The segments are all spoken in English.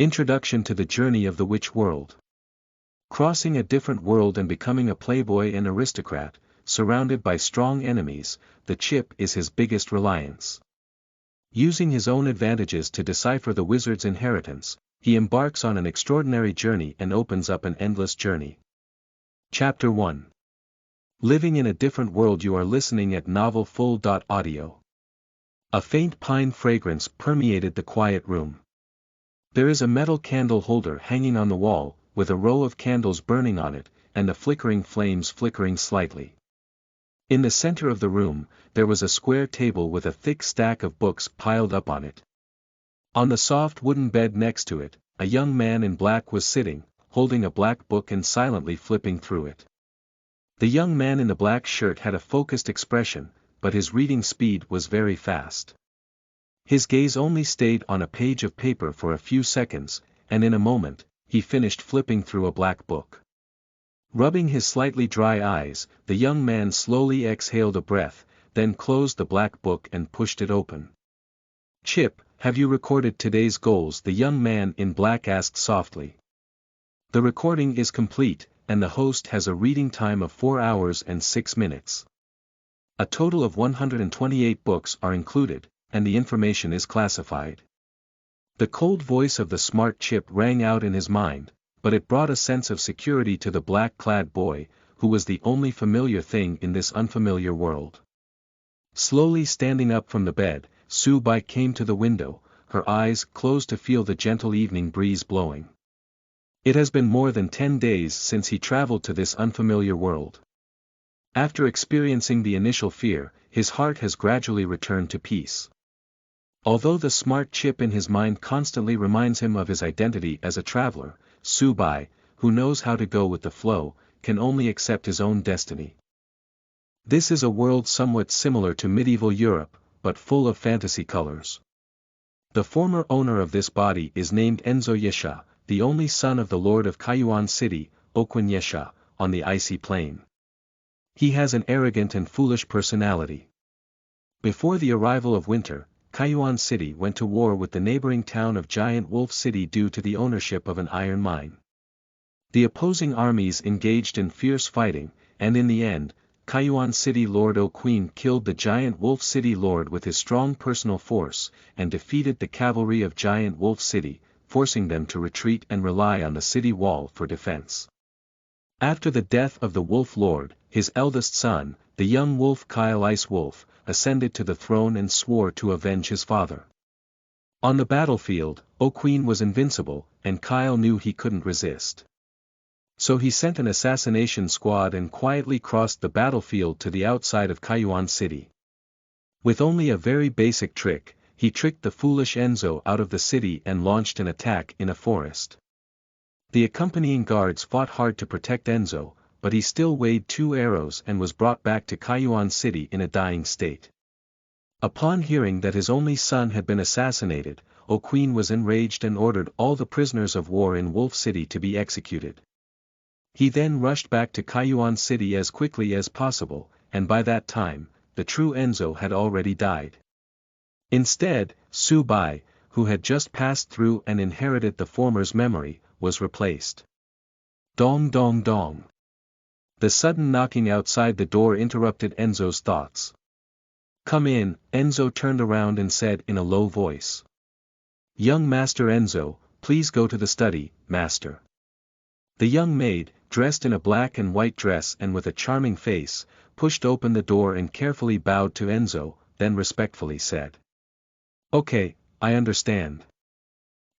Introduction to the Journey of the Witch World. Crossing a different world and becoming a playboy and aristocrat, surrounded by strong enemies, the chip is his biggest reliance. Using his own advantages to decipher the wizard's inheritance, he embarks on an extraordinary journey and opens up an endless journey. Chapter 1. Living in a different world. You are listening at Novel Full.audio. A faint pine fragrance permeated the quiet room. There is a metal candle holder hanging on the wall, with a row of candles burning on it, and the flickering flames flickering slightly. In the center of the room, there was a square table with a thick stack of books piled up on it. On the soft wooden bed next to it, a young man in black was sitting, holding a black book and silently flipping through it. The young man in the black shirt had a focused expression, but his reading speed was very fast. His gaze only stayed on a page of paper for a few seconds, and in a moment, he finished flipping through a black book. Rubbing his slightly dry eyes, the young man slowly exhaled a breath, then closed the black book and pushed it open. "Chip, have you recorded today's goals?" the young man in black asked softly. "The recording is complete, and the host has a reading time of 4 hours and 6 minutes. A total of 128 books are included, and the information is classified." The cold voice of the smart Chip rang out in his mind, but it brought a sense of security to the black-clad boy, who was the only familiar thing in this unfamiliar world. Slowly standing up from the bed, Su-Bai came to the window, her eyes closed to feel the gentle evening breeze blowing. It has been more than 10 days since he traveled to this unfamiliar world. After experiencing the initial fear, his heart has gradually returned to peace. Although the smart Chip in his mind constantly reminds him of his identity as a traveler, Su-Bai, who knows how to go with the flow, can only accept his own destiny. This is a world somewhat similar to medieval Europe, but full of fantasy colors. The former owner of this body is named Enzo Yesha, the only son of the Lord of Kaiyuan City, Oquin Yesha, on the icy plain. He has an arrogant and foolish personality. Before the arrival of winter, Kaiyuan City went to war with the neighboring town of Giant Wolf City due to the ownership of an iron mine. The opposing armies engaged in fierce fighting, and in the end, Kaiyuan City Lord Oquin killed the Giant Wolf City Lord with his strong personal force, and defeated the cavalry of Giant Wolf City, forcing them to retreat and rely on the city wall for defense. After the death of the Wolf Lord, his eldest son, the young wolf Kyle Ice Wolf, ascended to the throne and swore to avenge his father. On the battlefield, Oquin was invincible, and Kyle knew he couldn't resist. So he sent an assassination squad and quietly crossed the battlefield to the outside of Kaiyuan City. With only a very basic trick, he tricked the foolish Enzo out of the city and launched an attack in a forest. The accompanying guards fought hard to protect Enzo, but he still weighed 2 arrows and was brought back to Kaiyuan City in a dying state. Upon hearing that his only son had been assassinated, Oquin was enraged and ordered all the prisoners of war in Wolf City to be executed. He then rushed back to Kaiyuan City as quickly as possible, and by that time, the true Enzo had already died. Instead, Su-Bai, who had just passed through and inherited the former's memory, was replaced. Dong dong dong. The sudden knocking outside the door interrupted Enzo's thoughts. "Come in," Enzo turned around and said in a low voice. "Young Master Enzo, please go to the study, Master." The young maid, dressed in a black and white dress and with a charming face, pushed open the door and carefully bowed to Enzo, then respectfully said, "Okay, I understand."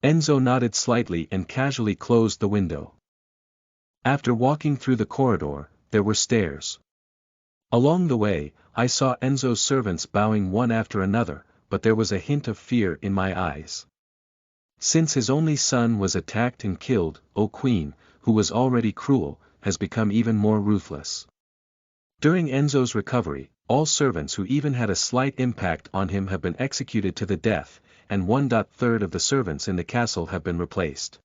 Enzo nodded slightly and casually closed the window. After walking through the corridor, there were stairs. Along the way, I saw Enzo's servants bowing one after another, but there was a hint of fear in my eyes. Since his only son was attacked and killed, Oquin, who was already cruel, has become even more ruthless. During Enzo's recovery, all servants who even had a slight impact on him have been executed to the death, and 1/3 of the servants in the castle have been replaced.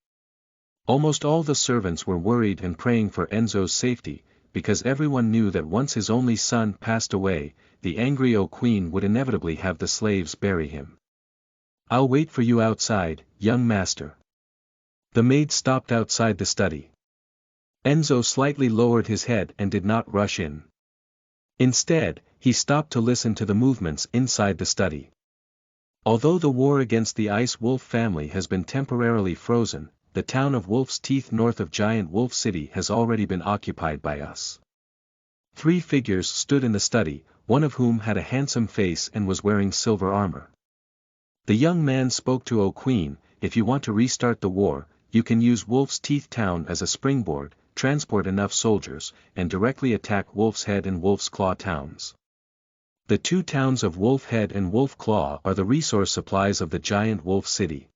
Almost all the servants were worried and praying for Enzo's safety, because everyone knew that once his only son passed away, the angry Oquin would inevitably have the slaves bury him. "I'll wait for you outside, young master." The maid stopped outside the study. Enzo slightly lowered his head and did not rush in. Instead, he stopped to listen to the movements inside the study. Although the war against the Ice Wolf family has been temporarily frozen, the town of Wolf's Teeth north of Giant Wolf City has already been occupied by us. 3 figures stood in the study, one of whom had a handsome face and was wearing silver armor. The young man spoke to O Queen, "If you want to restart the war, you can use Wolf's Teeth town as a springboard, transport enough soldiers, and directly attack Wolf's Head and Wolf's Claw towns. The 2 towns of Wolf Head and Wolf Claw are the resource supplies of the Giant Wolf City.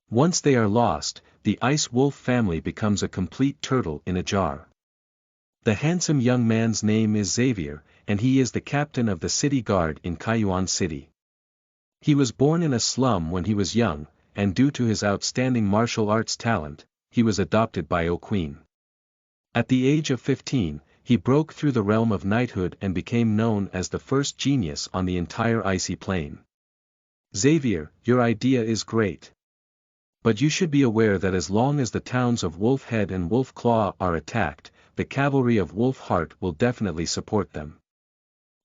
Once they are lost, the Ice Wolf family becomes a complete turtle in a jar." The handsome young man's name is Xavier, and he is the captain of the city guard in Kayuan City. He was born in a slum when he was young, and due to his outstanding martial arts talent, he was adopted by O Queen. At the age of 15, he broke through the realm of knighthood and became known as the first genius on the entire icy plain. Xavier, your idea is great. But you should be aware that as long as the towns of Wolf Head and Wolf Claw are attacked, the cavalry of Wolf Heart will definitely support them.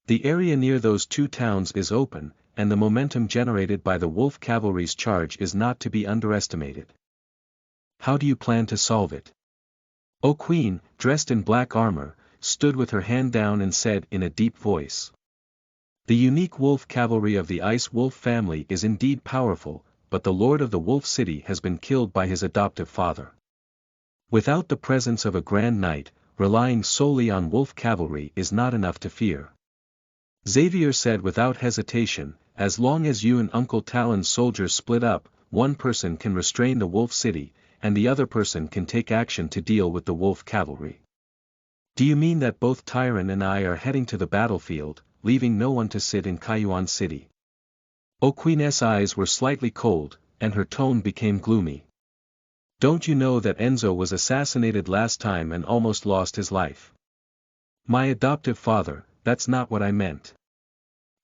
The area near those 2 towns is open, and the momentum generated by the Wolf cavalry's charge is not to be underestimated. How do you plan to solve it? O Queen, dressed in black armor, stood with her hand down and said in a deep voice. The unique wolf cavalry of the Ice Wolf family is indeed powerful, but the Lord of the Wolf City has been killed by his adoptive father. Without the presence of a Grand Knight, relying solely on wolf cavalry is not enough to fear. Xavier said without hesitation, "As long as you and Uncle Talon's soldiers split up, one person can restrain the Wolf City, and the other person can take action to deal with the wolf cavalry." "Do you mean that both Tyron and I are heading to the battlefield, leaving no one to sit in Kayuan City?" O Queen's eyes were slightly cold, and her tone became gloomy. "Don't you know that Enzo was assassinated last time and almost lost his life?" "My adoptive father, that's not what I meant."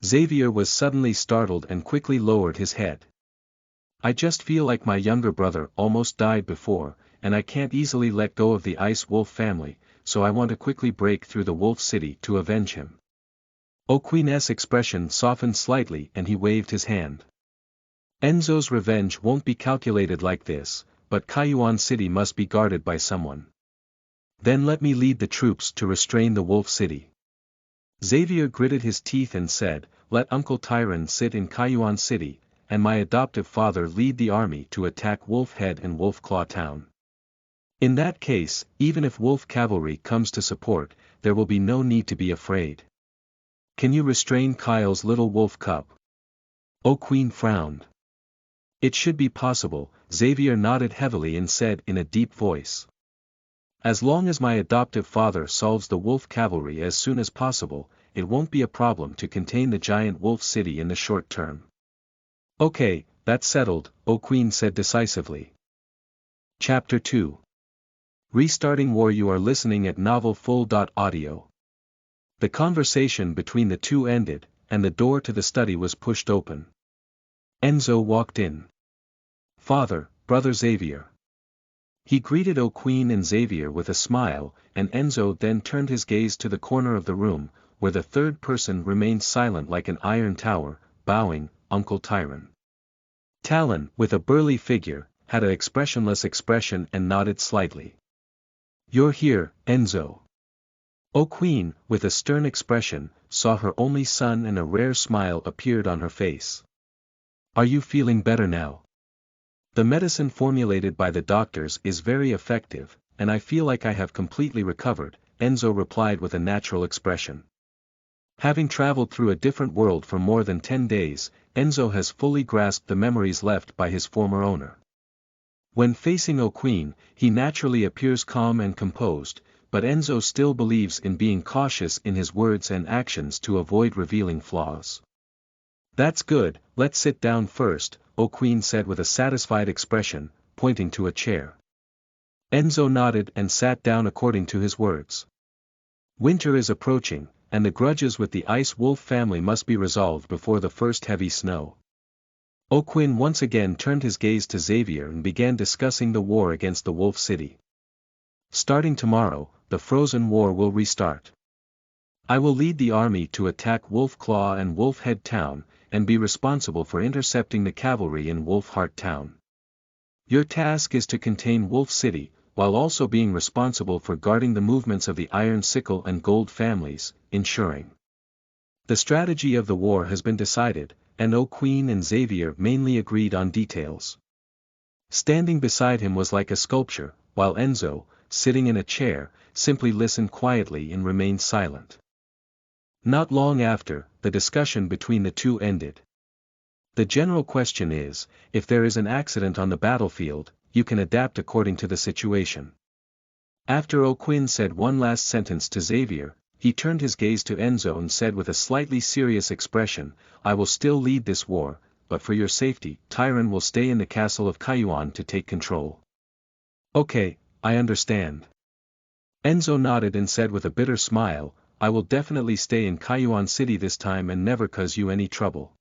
Xavier was suddenly startled and quickly lowered his head. "I just feel like my younger brother almost died before, and I can't easily let go of the Ice Wolf family, so I want to quickly break through the Wolf City to avenge him." O Queen's expression softened slightly and he waved his hand. "Enzo's revenge won't be calculated like this, but Kayuan City must be guarded by someone. Then let me lead the troops to restrain the Wolf City." Xavier gritted his teeth and said, "Let Uncle Tyron sit in Kayuan City, and my adoptive father lead the army to attack Wolf Head and Wolf Claw Town. In that case, even if Wolf Cavalry comes to support, there will be no need to be afraid. Can you restrain Kyle's little wolf cub?" O Queen frowned. "It should be possible," Xavier nodded heavily and said in a deep voice. "As long as my adoptive father solves the wolf cavalry as soon as possible, it won't be a problem to contain the giant wolf city in the short term." "Okay, that's settled," O Queen said decisively. Chapter 2. Restarting War. You are listening at novelfull.audio. The conversation between the 2 ended, and the door to the study was pushed open. Enzo walked in. "Father, Brother Xavier." He greeted O Queen and Xavier with a smile, and Enzo then turned his gaze to the corner of the room, where the 3rd person remained silent like an iron tower, bowing, Uncle Tyron. Talon, with a burly figure, had an expressionless expression and nodded slightly. "You're here, Enzo." O Queen, with a stern expression, saw her only son and a rare smile appeared on her face. "Are you feeling better now?" "The medicine formulated by the doctors is very effective, and I feel like I have completely recovered," Enzo replied with a natural expression. Having traveled through a different world for more than 10 days, Enzo has fully grasped the memories left by his former owner. When facing O Queen, he naturally appears calm and composed, but Enzo still believes in being cautious in his words and actions to avoid revealing flaws. "That's good, let's sit down first," O Queen said with a satisfied expression, pointing to a chair. Enzo nodded and sat down according to his words. Winter is approaching, and the grudges with the Ice Wolf family must be resolved before the first heavy snow. O'Quinn once again turned his gaze to Xavier and began discussing the war against the Wolf City. Starting tomorrow, the Frozen War will restart. I will lead the army to attack Wolf Claw and Wolf Head Town, and be responsible for intercepting the cavalry in Wolf Heart Town. Your task is to contain Wolf City, while also being responsible for guarding the movements of the Iron Sickle and Gold families, ensuring. The strategy of the war has been decided, and O'Quinn and Xavier mainly agreed on details. Standing beside him was like a sculpture, while Enzo, sitting in a chair, simply listened quietly and remained silent. Not long after, the discussion between the two ended. The general question is, if there is an accident on the battlefield, you can adapt according to the situation. After O'Quinn said one last sentence to Xavier, he turned his gaze to Enzo and said with a slightly serious expression, I will still lead this war, but for your safety, Tyron will stay in the castle of Kayuan to take control. Okay, I understand. Enzo nodded and said with a bitter smile, I will definitely stay in Kayuan City this time and never cause you any trouble.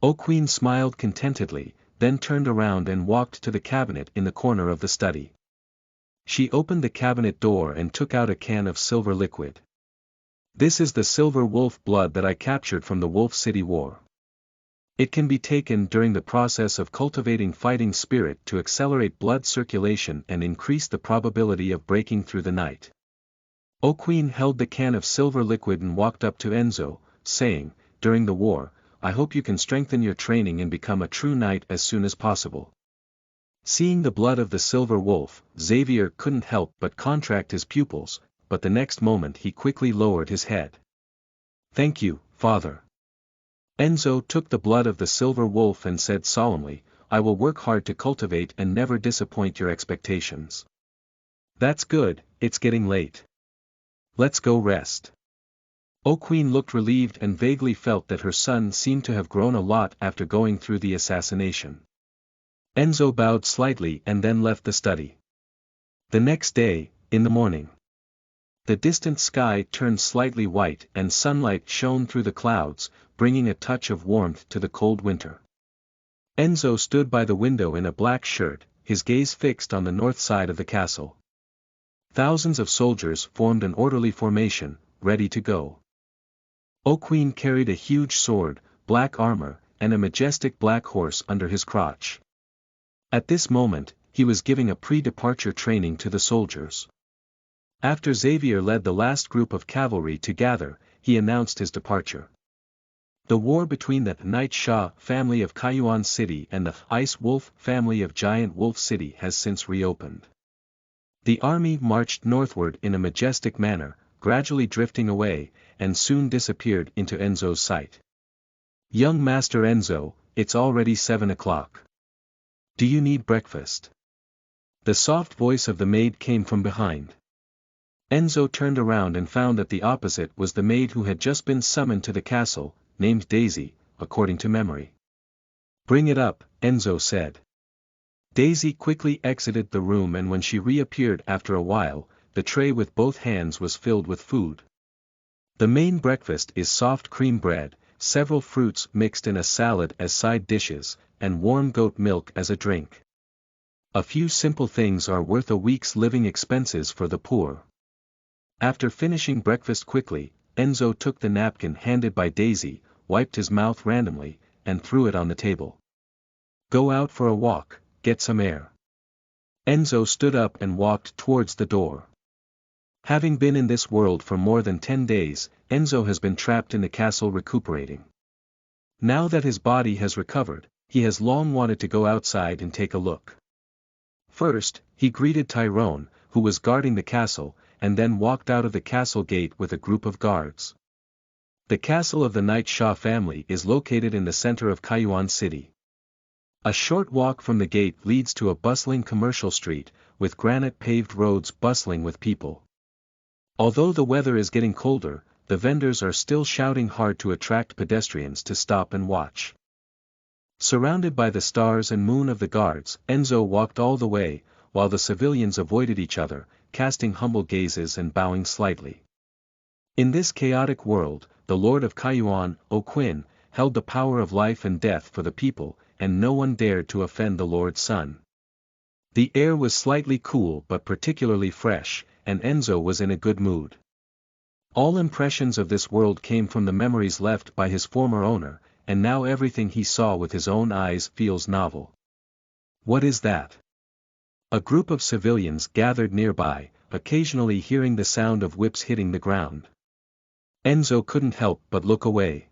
O'Quinn smiled contentedly, then turned around and walked to the cabinet in the corner of the study. She opened the cabinet door and took out a can of silver liquid. This is the silver wolf blood that I captured from the Wolf City War. It can be taken during the process of cultivating fighting spirit to accelerate blood circulation and increase the probability of breaking through the night. O'Quinn held the can of silver liquid and walked up to Enzo, saying, during the war, I hope you can strengthen your training and become a true knight as soon as possible. Seeing the blood of the silver wolf, Xavier couldn't help but contract his pupils, but the next moment he quickly lowered his head. Thank you, father. Enzo took the blood of the silver wolf and said solemnly, I will work hard to cultivate and never disappoint your expectations. That's good, it's getting late. Let's go rest. O'Quinn looked relieved and vaguely felt that her son seemed to have grown a lot after going through the assassination. Enzo bowed slightly and then left the study. The next day, in the morning, the distant sky turned slightly white and sunlight shone through the clouds, bringing a touch of warmth to the cold winter. Enzo stood by the window in a black shirt, his gaze fixed on the north side of the castle. Thousands of soldiers formed an orderly formation, ready to go. O'Quinn carried a huge sword, black armor, and a majestic black horse under his crotch. At this moment, he was giving a pre-departure training to the soldiers. After Xavier led the last group of cavalry to gather, he announced his departure. The war between the Night Shah family of Kayuan City and the Ice Wolf family of Giant Wolf City has since reopened. The army marched northward in a majestic manner, gradually drifting away, and soon disappeared into Enzo's sight. Young Master Enzo, it's already 7 o'clock. Do you need breakfast? The soft voice of the maid came from behind. Enzo turned around and found that the opposite was the maid who had just been summoned to the castle, named Daisy, according to memory. Bring it up, Enzo said. Daisy quickly exited the room, and when she reappeared after a while, the tray with both hands was filled with food. The main breakfast is soft cream bread, several fruits mixed in a salad as side dishes, and warm goat milk as a drink. A few simple things are worth a week's living expenses for the poor. After finishing breakfast quickly, Enzo took the napkin handed by Daisy, wiped his mouth randomly, and threw it on the table. Go out for a walk, get some air. Enzo stood up and walked towards the door. Having been in this world for more than 10 days, Enzo has been trapped in the castle recuperating. Now that his body has recovered, he has long wanted to go outside and take a look. First, he greeted Tyrone, who was guarding the castle, and then walked out of the castle gate with a group of guards. The castle of the Night Shah family is located in the center of Kayuan City. A short walk from the gate leads to a bustling commercial street, with granite-paved roads bustling with people. Although the weather is getting colder, the vendors are still shouting hard to attract pedestrians to stop and watch. Surrounded by the stars and moon of the guards, Enzo walked all the way, while the civilians avoided each other, casting humble gazes and bowing slightly. In this chaotic world, the Lord of Kayuan, O'Quinn, held the power of life and death for the people, and no one dared to offend the Lord's son. The air was slightly cool but particularly fresh, and Enzo was in a good mood. All impressions of this world came from the memories left by his former owner, and now everything he saw with his own eyes feels novel. What is that? A group of civilians gathered nearby, occasionally hearing the sound of whips hitting the ground. Enzo couldn't help but look away.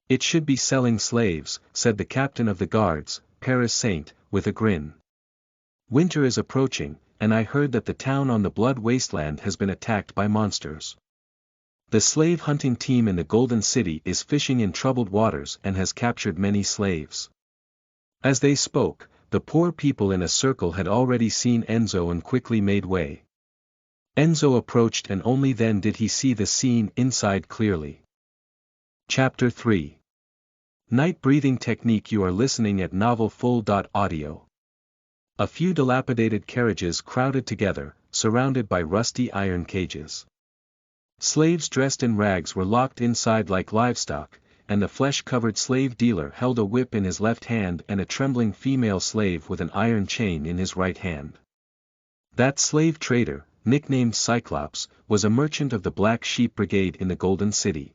It should be selling slaves, said the captain of the guards, Paris Saint, with a grin. Winter is approaching, and I heard that the town on the Blood Wasteland has been attacked by monsters. The slave hunting team in the Golden City is fishing in troubled waters and has captured many slaves. As they spoke, the poor people in a circle had already seen Enzo and quickly made way. Enzo approached and only then did he see the scene inside clearly. Chapter 3. Night Breathing Technique. You are listening at novelfull.audio. A few dilapidated carriages crowded together, surrounded by rusty iron cages. Slaves dressed in rags were locked inside like livestock, and the flesh-covered slave dealer held a whip in his left hand and a trembling female slave with an iron chain in his right hand. That slave trader, nicknamed Cyclops, was a merchant of the Black Sheep Brigade in the Golden City.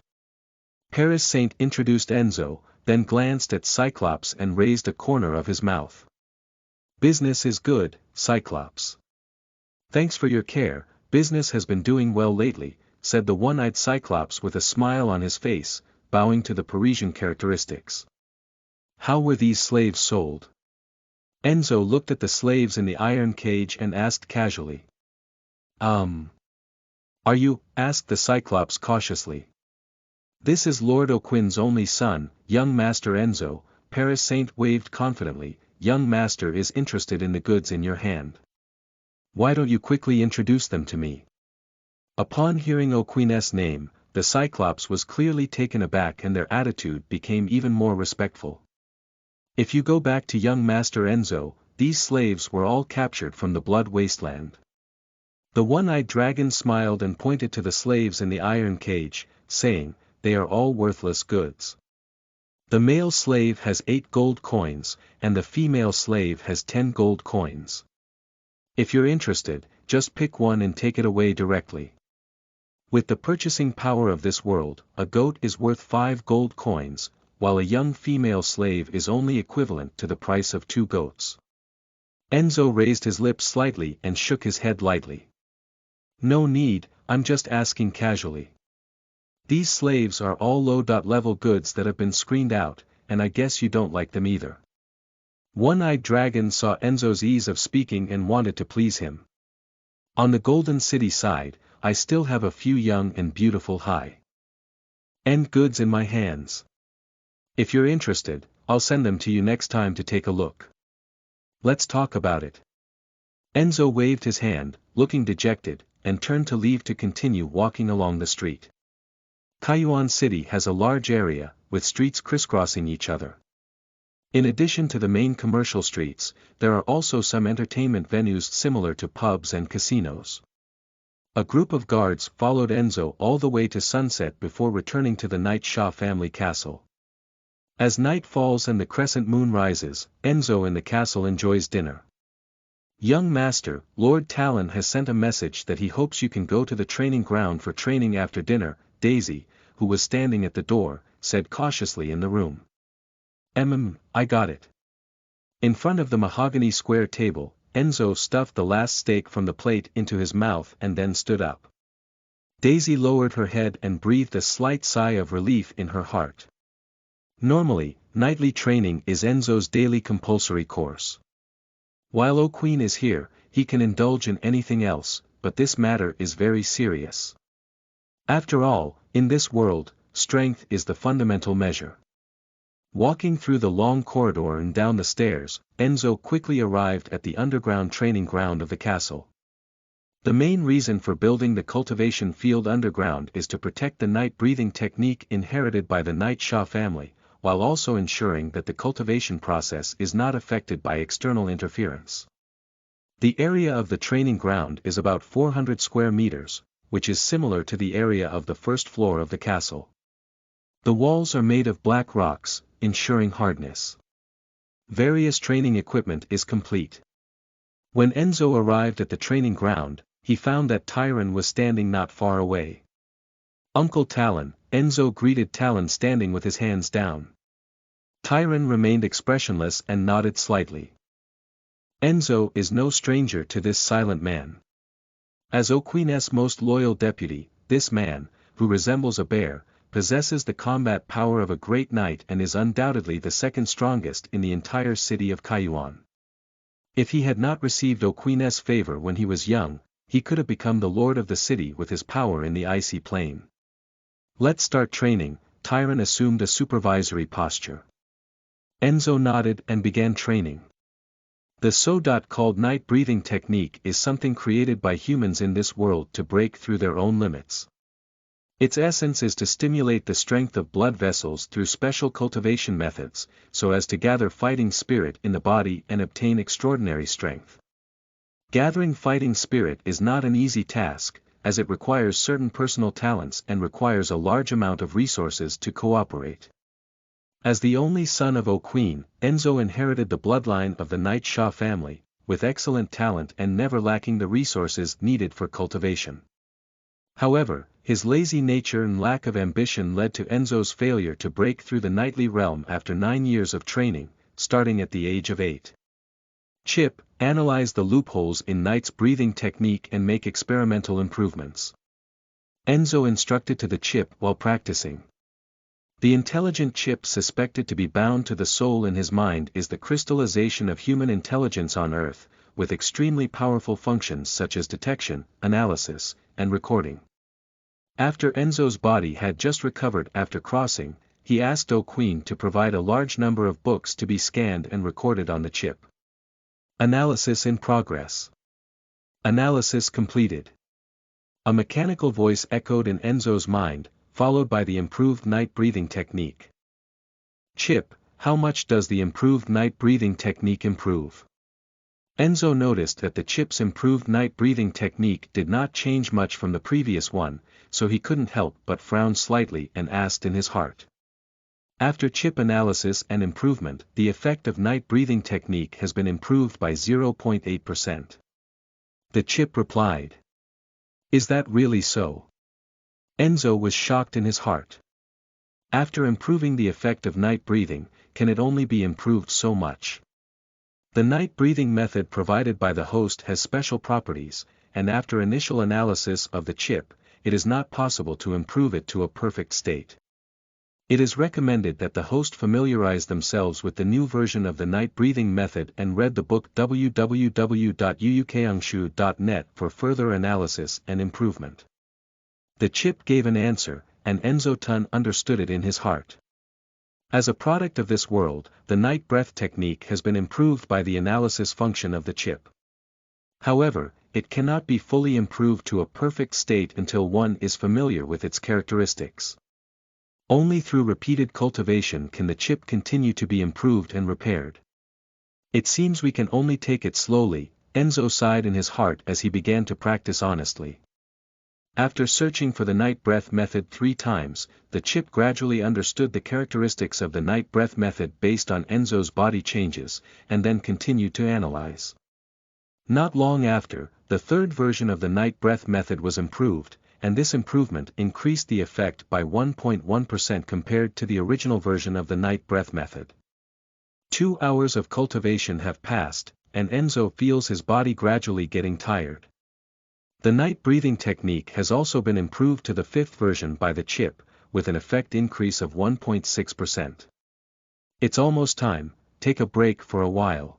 Paris Saint introduced Enzo, then glanced at Cyclops and raised a corner of his mouth. Business is good, Cyclops. Thanks for your care, business has been doing well lately, said the one-eyed Cyclops with a smile on his face, bowing to the Parisian characteristics. How were these slaves sold? Enzo looked at the slaves in the iron cage and asked casually. Are you? Asked the Cyclops cautiously. This is Lord O'Quinn's only son, young Master Enzo, Paris Saint waved confidently. Young master is interested in the goods in your hand. Why don't you quickly introduce them to me? Upon hearing O'Quinn's name, the Cyclops was clearly taken aback and their attitude became even more respectful. If you go back to young Master Enzo, these slaves were all captured from the Blood Wasteland. The one-eyed dragon smiled and pointed to the slaves in the iron cage, saying, they are all worthless goods. The male slave has 8 gold coins, and the female slave has 10 gold coins. If you're interested, just pick one and take it away directly. With the purchasing power of this world, a goat is worth 5 gold coins, while a young female slave is only equivalent to the price of 2 goats. Enzo raised his lips slightly and shook his head lightly. No need, I'm just asking casually. These slaves are all low-level goods that have been screened out, and I guess you don't like them either. One-eyed dragon saw Enzo's ease of speaking and wanted to please him. On the Golden City side, I still have a few young and beautiful high-end goods in my hands. If you're interested, I'll send them to you next time to take a look. Let's talk about it. Enzo waved his hand, looking dejected, and turned to leave to continue walking along the street. Kaijuan City has a large area, with streets crisscrossing each other. In addition to the main commercial streets, there are also some entertainment venues similar to pubs and casinos. A group of guards followed Enzo all the way to sunset before returning to the Night Shah family castle. As night falls and the crescent moon rises, Enzo in the castle enjoys dinner. Young master, Lord Talon has sent a message that he hopes you can go to the training ground for training after dinner. Daisy, who was standing at the door, said cautiously in the room. I got it. In front of the mahogany square table, Enzo stuffed the last steak from the plate into his mouth and then stood up. Daisy lowered her head and breathed a slight sigh of relief in her heart. Normally, nightly training is Enzo's daily compulsory course. While O'Quinn is here, he can indulge in anything else, but this matter is very serious. After all, in this world, strength is the fundamental measure. Walking through the long corridor and down the stairs, Enzo quickly arrived at the underground training ground of the castle. The main reason for building the cultivation field underground is to protect the night-breathing technique inherited by the Night Shah family, while also ensuring that the cultivation process is not affected by external interference. The area of the training ground is about 400 square meters, which is similar to the area of the first floor of the castle. The walls are made of black rocks, ensuring hardness. Various training equipment is complete. When Enzo arrived at the training ground, he found that Tyron was standing not far away. "Uncle Talon," Enzo greeted Talon standing with his hands down. Tyron remained expressionless and nodded slightly. Enzo is no stranger to this silent man. As O'Queen's most loyal deputy, this man, who resembles a bear, possesses the combat power of a great knight and is undoubtedly the second strongest in the entire city of Kayuan. If he had not received O'Queen's favor when he was young, he could have become the lord of the city with his power in the icy plane. "Let's start training," Tyron assumed a supervisory posture. Enzo nodded and began training. The so-called night breathing technique is something created by humans in this world to break through their own limits. Its essence is to stimulate the strength of blood vessels through special cultivation methods, so as to gather fighting spirit in the body and obtain extraordinary strength. Gathering fighting spirit is not an easy task, as it requires certain personal talents and requires a large amount of resources to cooperate. As the only son of O'Queen, Enzo inherited the bloodline of the Knight Shah family, with excellent talent and never lacking the resources needed for cultivation. However, his lazy nature and lack of ambition led to Enzo's failure to break through the knightly realm after 9 years of training, starting at the age of 8. Chip, analyze the loopholes in Knight's breathing technique and make experimental improvements. Enzo instructed to the Chip while practicing. The intelligent Chip suspected to be bound to the soul in his mind is the crystallization of human intelligence on Earth, with extremely powerful functions such as detection, analysis, and recording. After Enzo's body had just recovered after crossing, he asked O'Queen to provide a large number of books to be scanned and recorded on the chip. Analysis in progress. Analysis completed. A mechanical voice echoed in Enzo's mind, followed by the improved night breathing technique. "Chip, how much does the improved night breathing technique improve?" Enzo noticed that the chip's improved night breathing technique did not change much from the previous one, so he couldn't help but frown slightly and asked in his heart. After chip analysis and improvement, the effect of night breathing technique has been improved by 0.8%. The chip replied. "Is that really so?" Enzo was shocked in his heart. After improving the effect of night breathing, can it only be improved so much? The night breathing method provided by the host has special properties, and after initial analysis of the chip, it is not possible to improve it to a perfect state. It is recommended that the host familiarize themselves with the new version of the night breathing method and read the book www.uukangshu.net for further analysis and improvement. The chip gave an answer, and Enzo Tun understood it in his heart. As a product of this world, the night breath technique has been improved by the analysis function of the chip. However, it cannot be fully improved to a perfect state until one is familiar with its characteristics. Only through repeated cultivation can the chip continue to be improved and repaired. "It seems we can only take it slowly," Enzo sighed in his heart as he began to practice honestly. After searching for the night breath method 3 times, the chip gradually understood the characteristics of the night breath method based on Enzo's body changes, and then continued to analyze. Not long after, the third version of the night breath method was improved, and this improvement increased the effect by 1.1% compared to the original version of the night breath method. 2 hours of cultivation have passed, and Enzo feels his body gradually getting tired. The night breathing technique has also been improved to the 5th version by the chip, with an effect increase of 1.6%. "It's almost time, take a break for a while."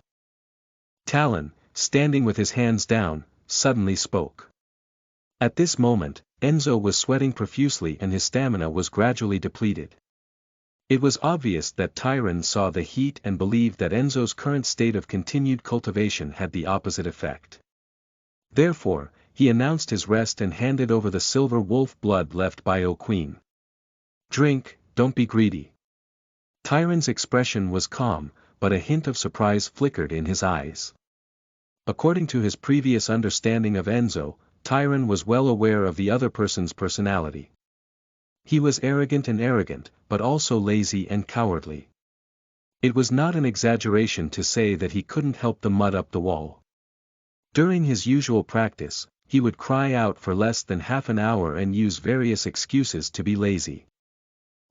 Talon, standing with his hands down, suddenly spoke. At this moment, Enzo was sweating profusely and his stamina was gradually depleted. It was obvious that Tyron saw the heat and believed that Enzo's current state of continued cultivation had the opposite effect. Therefore, he announced his rest and handed over the silver wolf blood left by O'Queen. "Drink, don't be greedy." Tyron's expression was calm, but a hint of surprise flickered in his eyes. According to his previous understanding of Enzo, Tyron was well aware of the other person's personality. He was arrogant, but also lazy and cowardly. It was not an exaggeration to say that he couldn't help the mud up the wall. During his usual practice, he would cry out for less than half an hour and use various excuses to be lazy.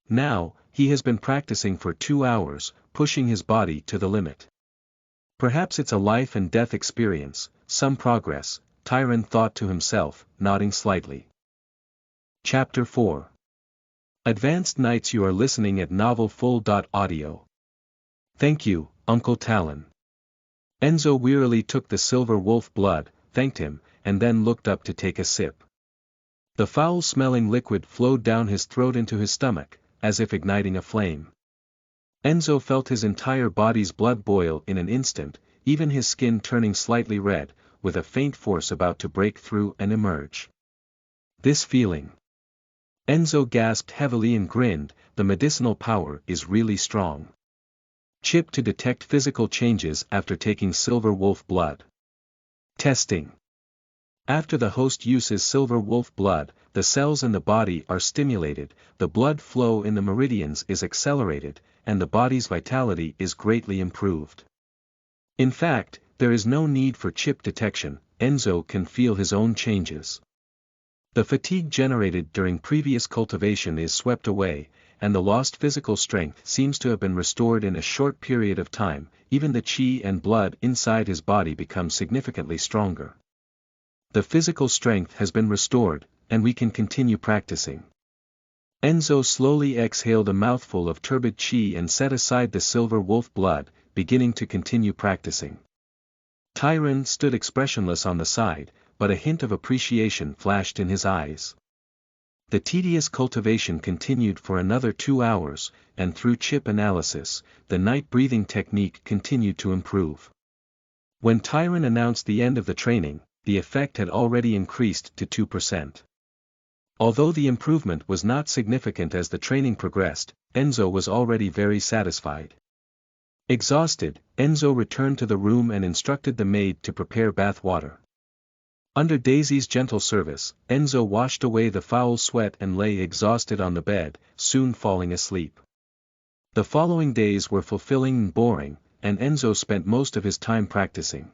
Now, he has been practicing for 2 hours, pushing his body to the limit. Perhaps it's a life and death experience, some progress, Tyron thought to himself, nodding slightly. Chapter 4. Advanced Nights. You are listening at novelfull.audio. Thank you, Uncle Talon. Enzo wearily took the silver wolf blood, thanked him, and then looked up to take a sip. The foul-smelling liquid flowed down his throat into his stomach, as if igniting a flame. Enzo felt his entire body's blood boil in an instant, even his skin turning slightly red, with a faint force about to break through and emerge. This feeling. Enzo gasped heavily and grinned, the medicinal power is really strong. Chip to detect physical changes after taking silver wolf blood. Testing. After the host uses silver wolf blood, the cells in the body are stimulated, the blood flow in the meridians is accelerated, and the body's vitality is greatly improved. In fact, there is no need for chip detection, Enzo can feel his own changes. The fatigue generated during previous cultivation is swept away, and the lost physical strength seems to have been restored in a short period of time. Even the chi and blood inside his body become significantly stronger. The physical strength has been restored, and we can continue practicing. Enzo slowly exhaled a mouthful of turbid chi and set aside the silver wolf blood, beginning to continue practicing. Tyron stood expressionless on the side, but a hint of appreciation flashed in his eyes. The tedious cultivation continued for another 2 hours, and through chip analysis, the night breathing technique continued to improve. When Tyron announced the end of the training, the effect had already increased to 2%. Although the improvement was not significant as the training progressed, Enzo was already very satisfied. Exhausted, Enzo returned to the room and instructed the maid to prepare bath water. Under Daisy's gentle service, Enzo washed away the foul sweat and lay exhausted on the bed, soon falling asleep. The following days were fulfilling and boring, and Enzo spent most of his time practicing.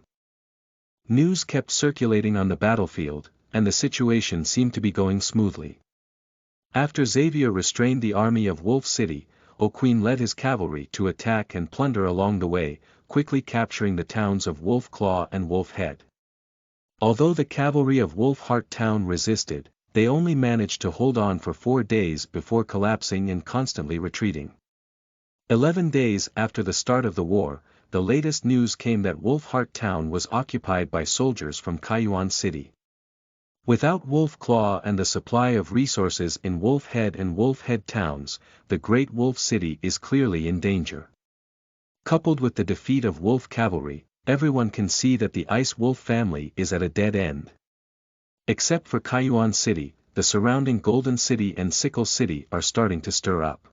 News kept circulating on the battlefield, and the situation seemed to be going smoothly. After Xavier restrained the army of Wolf City, O'Queen led his cavalry to attack and plunder along the way, quickly capturing the towns of Wolf Claw and Wolf Head. Although the cavalry of Wolf Heart Town resisted, they only managed to hold on for 4 days before collapsing and constantly retreating. 11 days after the start of the war, the latest news came that Wolf Heart Town was occupied by soldiers from Kaijuan City. Without Wolf Claw and the supply of resources in Wolf Head and Wolf Head towns, the Great Wolf City is clearly in danger. Coupled with the defeat of Wolf Cavalry, everyone can see that the Ice Wolf family is at a dead end. Except for Kaijuan City, the surrounding Golden City and Sickle City are starting to stir up.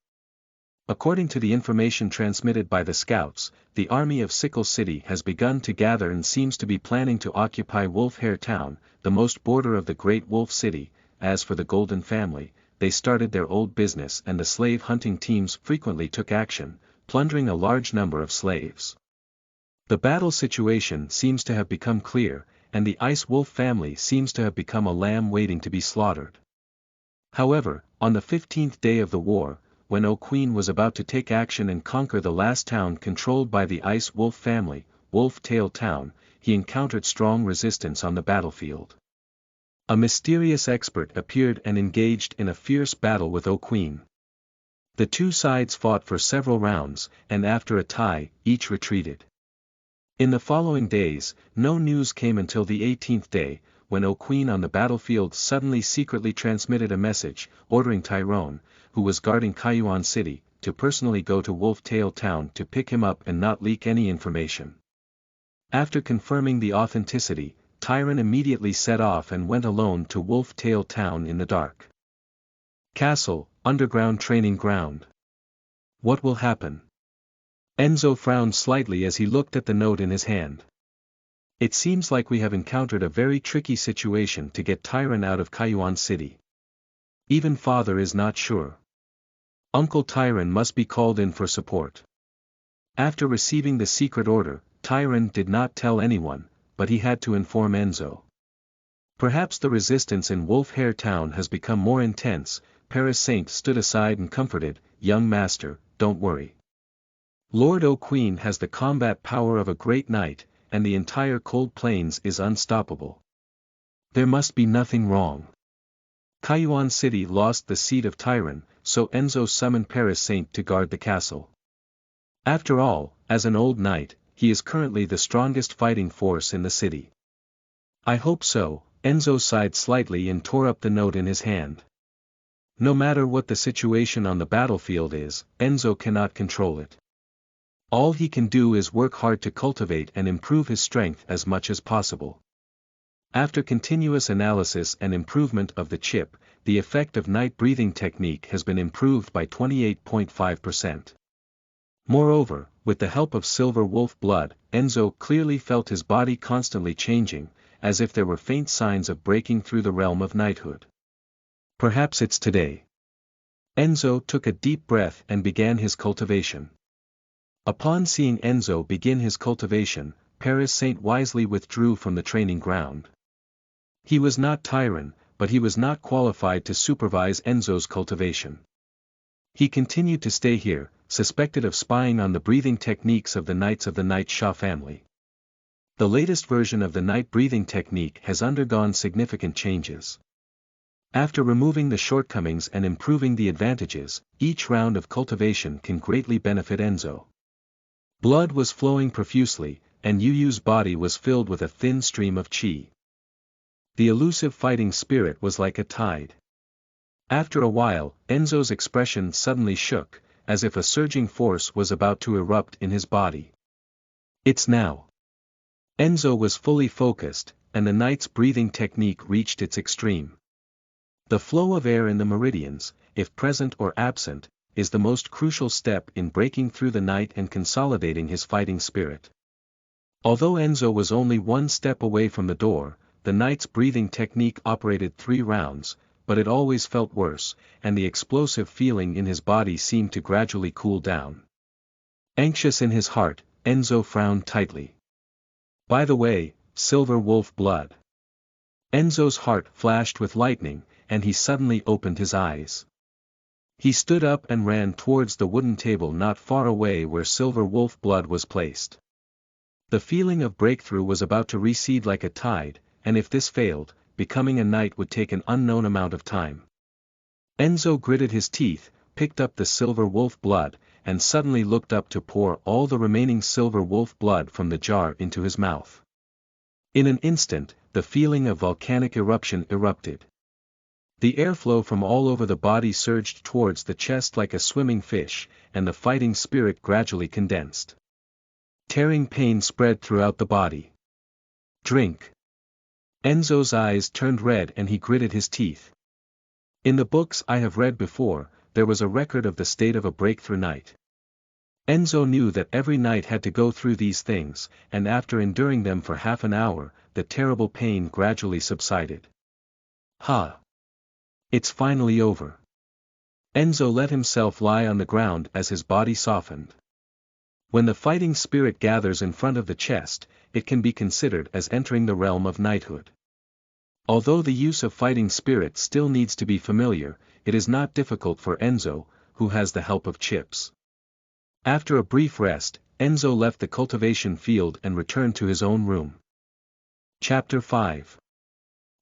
According to the information transmitted by the scouts, the army of Sickle City has begun to gather and seems to be planning to occupy Wolf Hair Town, the most border of the Great Wolf City. As for the Golden family, they started their old business and the slave hunting teams frequently took action, plundering a large number of slaves. The battle situation seems to have become clear, and the Ice Wolf family seems to have become a lamb waiting to be slaughtered. However, on the 15th day of the war, when O'Queen was about to take action and conquer the last town controlled by the Ice Wolf family, Wolf Tail Town, he encountered strong resistance on the battlefield. A mysterious expert appeared and engaged in a fierce battle with O'Queen. The two sides fought for several rounds, and after a tie, each retreated. In the following days, no news came until the 18th day, when O'Queen on the battlefield suddenly secretly transmitted a message, ordering Tyrone, who was guarding Kaijuan City, to personally go to Wolf Tail Town to pick him up and not leak any information. After confirming the authenticity, Tyrone immediately set off and went alone to Wolf Tail Town in the dark. Castle, underground training ground. What will happen? Enzo frowned slightly as he looked at the note in his hand. It seems like we have encountered a very tricky situation to get Tyrone out of Kaijuan City. Even father is not sure. Uncle Tyrone must be called in for support. After receiving the secret order, Tyron did not tell anyone, but he had to inform Enzo. Perhaps the resistance in Wolf Hair Town has become more intense. Paris Saint stood aside and comforted, "Young master, don't worry. Lord O'Queen has the combat power of a great knight, and the entire Cold Plains is unstoppable. There must be nothing wrong." Kaijuan City lost the seat of Tyron, so Enzo summoned Paris Saint to guard the castle. After all, as an old knight, he is currently the strongest fighting force in the city. "I hope so." Enzo sighed slightly and tore up the note in his hand. No matter what the situation on the battlefield is, Enzo cannot control it. All he can do is work hard to cultivate and improve his strength as much as possible. After continuous analysis and improvement of the chip, the effect of night breathing technique has been improved by 28.5%. Moreover, with the help of Silver Wolf blood, Enzo clearly felt his body constantly changing, as if there were faint signs of breaking through the realm of knighthood. Perhaps it's today. Enzo took a deep breath and began his cultivation. Upon seeing Enzo begin his cultivation, Paris Saint wisely withdrew from the training ground. He was not Tyron, but he was not qualified to supervise Enzo's cultivation. He continued to stay here, suspected of spying on the breathing techniques of the Knights of the Night Shah family. The latest version of the night breathing technique has undergone significant changes. After removing the shortcomings and improving the advantages, each round of cultivation can greatly benefit Enzo. Blood was flowing profusely, and Yu's body was filled with a thin stream of chi. The elusive fighting spirit was like a tide. After a while, Enzo's expression suddenly shook, as if a surging force was about to erupt in his body. "It's now." Enzo was fully focused, and the knight's breathing technique reached its extreme. The flow of air in the meridians, if present or absent, is the most crucial step in breaking through the night and consolidating his fighting spirit. Although Enzo was only one step away from the door, the knight's breathing technique operated 3 rounds, but it always felt worse, and the explosive feeling in his body seemed to gradually cool down. Anxious in his heart, Enzo frowned tightly. "By the way, Silver Wolf blood." Enzo's heart flashed with lightning, and he suddenly opened his eyes. He stood up and ran towards the wooden table not far away where Silver Wolf blood was placed. The feeling of breakthrough was about to recede like a tide, and if this failed, becoming a knight would take an unknown amount of time. Enzo gritted his teeth, picked up the Silver Wolf blood, and suddenly looked up to pour all the remaining Silver Wolf blood from the jar into his mouth. In an instant, the feeling of volcanic eruption erupted. The airflow from all over the body surged towards the chest like a swimming fish, and the fighting spirit gradually condensed. Tearing pain spread throughout the body. "Drink." Enzo's eyes turned red and he gritted his teeth. In the books I have read before, there was a record of the state of a breakthrough knight. Enzo knew that every knight had to go through these things, and after enduring them for half an hour, the terrible pain gradually subsided. "Ha! It's finally over." Enzo let himself lie on the ground as his body softened. When the fighting spirit gathers in front of the chest, it can be considered as entering the realm of knighthood. Although the use of fighting spirit still needs to be familiar, it is not difficult for Enzo, who has the help of chips. After a brief rest, Enzo left the cultivation field and returned to his own room. Chapter 5.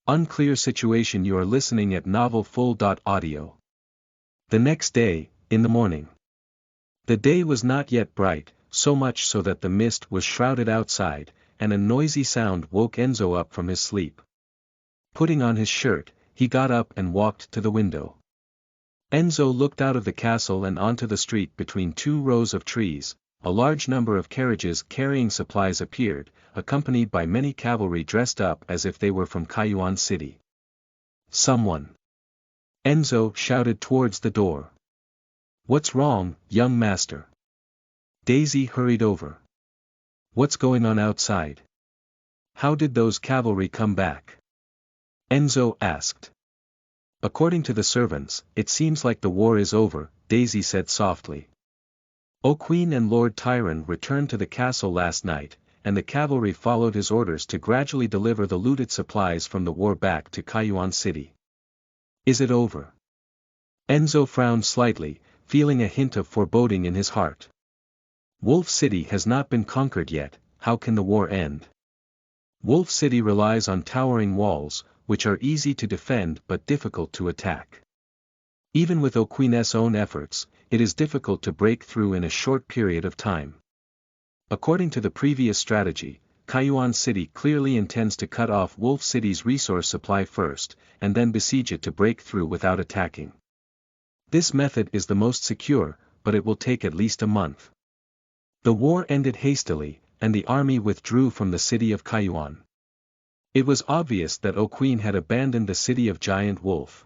Unclear situation. You are listening at novelfull.audio. The next day, in the morning. The day was not yet bright, so much so that the mist was shrouded outside, and a noisy sound woke Enzo up from his sleep. Putting on his shirt, he got up and walked to the window. Enzo looked out of the castle and onto the street between 2 rows of trees. A large number of carriages carrying supplies appeared, accompanied by many cavalry dressed up as if they were from Kaijuan City. "Someone!" Enzo shouted towards the door. "What's wrong, young master?" Daisy hurried over. "What's going on outside? How did those cavalry come back?" Enzo asked. "According to the servants, it seems like the war is over," Daisy said softly. O'Queen and Lord Tyron returned to the castle last night, and the cavalry followed his orders to gradually deliver the looted supplies from the war back to Kayuan City. Is it over? Enzo frowned slightly, feeling a hint of foreboding in his heart. Wolf City has not been conquered yet, how can the war end? Wolf City relies on towering walls, which are easy to defend but difficult to attack. Even with O'Queen's own efforts, it is difficult to break through in a short period of time. According to the previous strategy, Kayuan City clearly intends to cut off Wolf City's resource supply first, and then besiege it to break through without attacking. This method is the most secure, but it will take at least a month. The war ended hastily, and the army withdrew from the city of Kayuan. It was obvious that O'Queen had abandoned the city of Giant Wolf.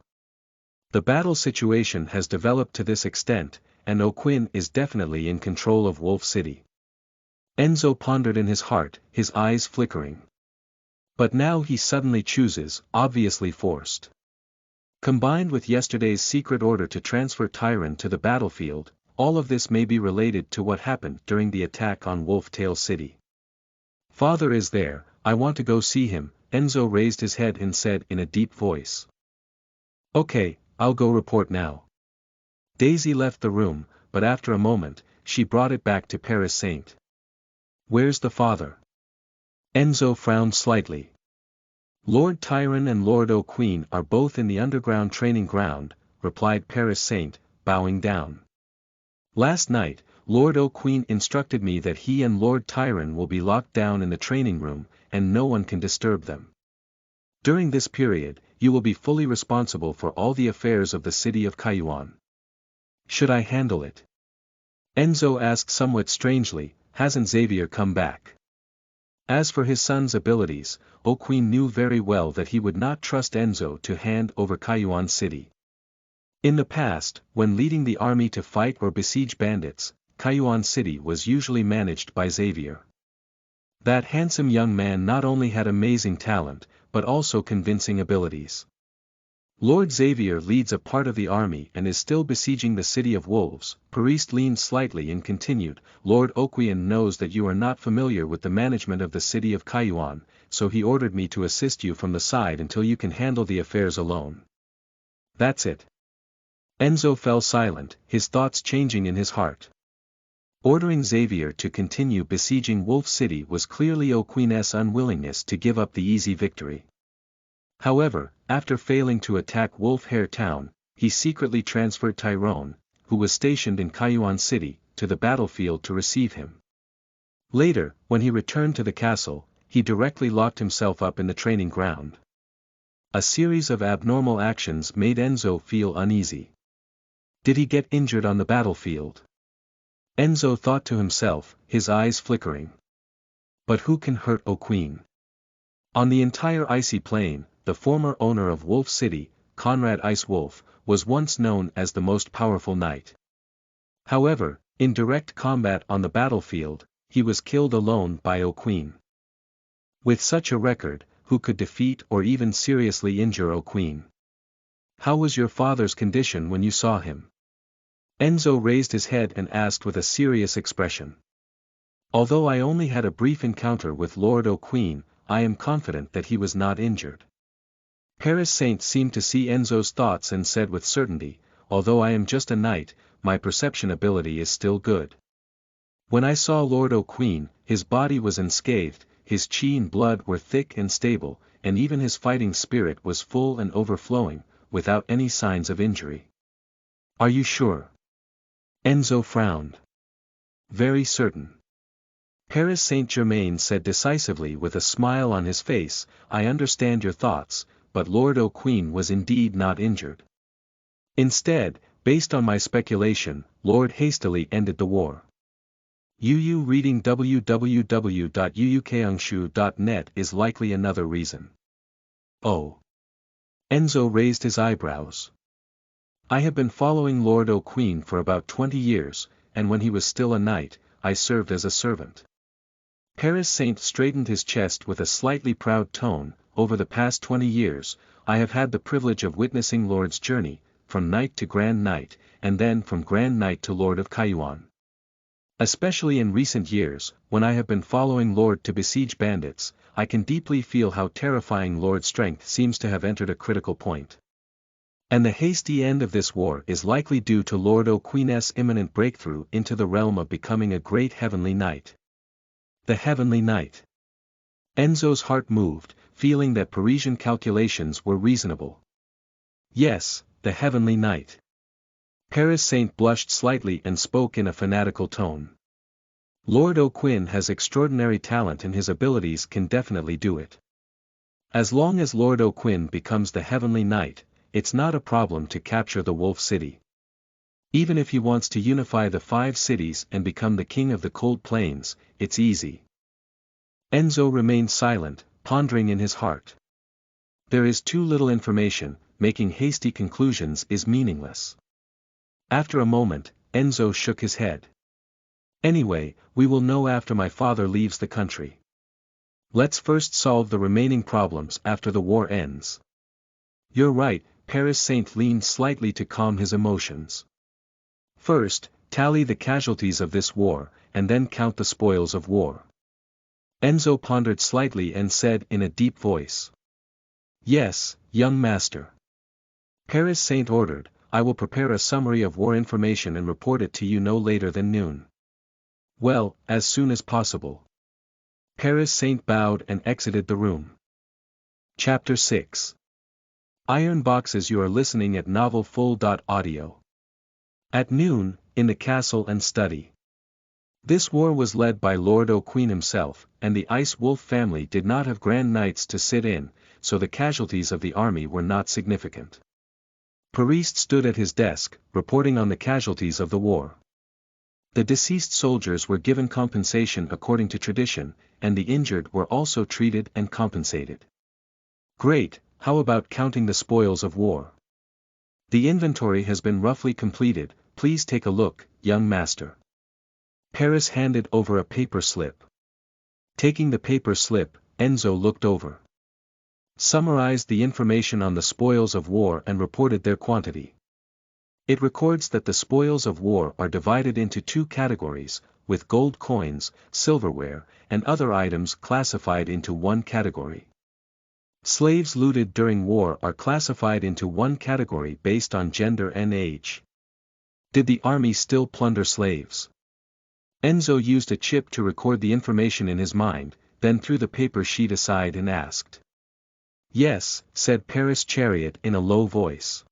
The battle situation has developed to this extent, and O'Queen is definitely in control of Wolf City. Enzo pondered in his heart, his eyes flickering. But now he suddenly chooses, obviously forced. Combined with yesterday's secret order to transfer Tyron to the battlefield, all of this may be related to what happened during the attack on Wolf Tail City. Father is there, I want to go see him, Enzo raised his head and said in a deep voice. Okay, I'll go report now. Daisy left the room, but after a moment, she brought it back to Paris Saint. Where's the father? Enzo frowned slightly. Lord Tyron and Lord O'Queen are both in the underground training ground, replied Paris Saint, bowing down. Last night, Lord O'Queen instructed me that he and Lord Tyron will be locked down in the training room, and no one can disturb them. During this period, you will be fully responsible for all the affairs of the city of Kayuan. Should I handle it? Enzo asked somewhat strangely, hasn't Xavier come back? As for his son's abilities, O'Queen knew very well that he would not trust Enzo to hand over Kayuan City. In the past, when leading the army to fight or besiege bandits, Kayuan City was usually managed by Xavier. That handsome young man not only had amazing talent, but also convincing abilities. Lord Xavier leads a part of the army and is still besieging the city of wolves. Paris leaned slightly and continued, Lord O'Queen knows that you are not familiar with the management of the city of Kayuan, so he ordered me to assist you from the side until you can handle the affairs alone. That's it. Enzo fell silent, his thoughts changing in his heart. Ordering Xavier to continue besieging Wolf City was clearly O'Queen's unwillingness to give up the easy victory. However, after failing to attack Wolf Hair Town, he secretly transferred Tyrone, who was stationed in Kayuan City, to the battlefield to receive him. Later, when he returned to the castle, he directly locked himself up in the training ground. A series of abnormal actions made Enzo feel uneasy. Did he get injured on the battlefield? Enzo thought to himself, his eyes flickering. But who can hurt O'Queen? On the entire icy plain, the former owner of Wolf City, Conrad Ice Wolf, was once known as the most powerful knight. However, in direct combat on the battlefield, he was killed alone by O'Queen. With such a record, who could defeat or even seriously injure O'Queen? How was your father's condition when you saw him? Enzo raised his head and asked with a serious expression. Although I only had a brief encounter with Lord O'Queen, I am confident that he was not injured. Paris Saint seemed to see Enzo's thoughts and said with certainty, although I am just a knight, my perception ability is still good. When I saw Lord O'Queen, his body was unscathed, his chi and blood were thick and stable, and even his fighting spirit was full and overflowing, without any signs of injury. Are you sure? Enzo frowned. Very certain. Paris Saint-Germain said decisively with a smile on his face, I understand your thoughts, but Lord O'Queen was indeed not injured. Instead, based on my speculation, Lord hastily ended the war. UU reading www.uukangshu.net is likely another reason. Oh. Enzo raised his eyebrows. I have been following Lord O'Queen for about 20 years, and when he was still a knight, I served as a servant. Paris Saint straightened his chest with a slightly proud tone, over the past 20 years, I have had the privilege of witnessing Lord's journey, from knight to Grand Knight, and then from Grand Knight to Lord of Kayuan. Especially in recent years, when I have been following Lord to besiege bandits, I can deeply feel how terrifying Lord's strength seems to have entered a critical point. And the hasty end of this war is likely due to Lord O'Queen's imminent breakthrough into the realm of becoming a great heavenly knight. The heavenly knight. Enzo's heart moved, feeling that Parisian calculations were reasonable. Yes, the heavenly knight. Paris Saint blushed slightly and spoke in a fanatical tone. Lord O'Quinn has extraordinary talent and his abilities can definitely do it. As long as Lord O'Quinn becomes the heavenly knight, it's not a problem to capture the Wolf City. Even if he wants to unify the 5 cities and become the king of the Cold Plains, it's easy. Enzo remained silent, pondering in his heart. There is too little information, making hasty conclusions is meaningless. After a moment, Enzo shook his head. Anyway, we will know after my father leaves the country. Let's first solve the remaining problems after the war ends. You're right, Paris Saint leaned slightly to calm his emotions. First, tally the casualties of this war, and then count the spoils of war. Enzo pondered slightly and said in a deep voice. Yes, young master. Paris Saint ordered, I will prepare a summary of war information and report it to you no later than noon. Well, as soon as possible. Paris Saint bowed and exited the room. Chapter 6. Iron Boxes. You are listening at novelfull.audio. At noon, in the castle and study. This war was led by Lord O'Queen himself, and the Ice Wolf family did not have grand knights to sit in, so the casualties of the army were not significant. Paris stood at his desk, reporting on the casualties of the war. The deceased soldiers were given compensation according to tradition, and the injured were also treated and compensated. Great, how about counting the spoils of war? The inventory has been roughly completed, please take a look, young master. Paris handed over a paper slip. Taking the paper slip, Enzo looked over. Summarized the information on the spoils of war and reported their quantity. It records that the spoils of war are divided into 2 categories, with gold coins, silverware, and other items classified into 1 category. Slaves looted during war are classified into 1 category based on gender and age. Did the army still plunder slaves? Enzo used a chip to record the information in his mind, then threw the paper sheet aside and asked. Yes, said Paris Chariot in a low voice.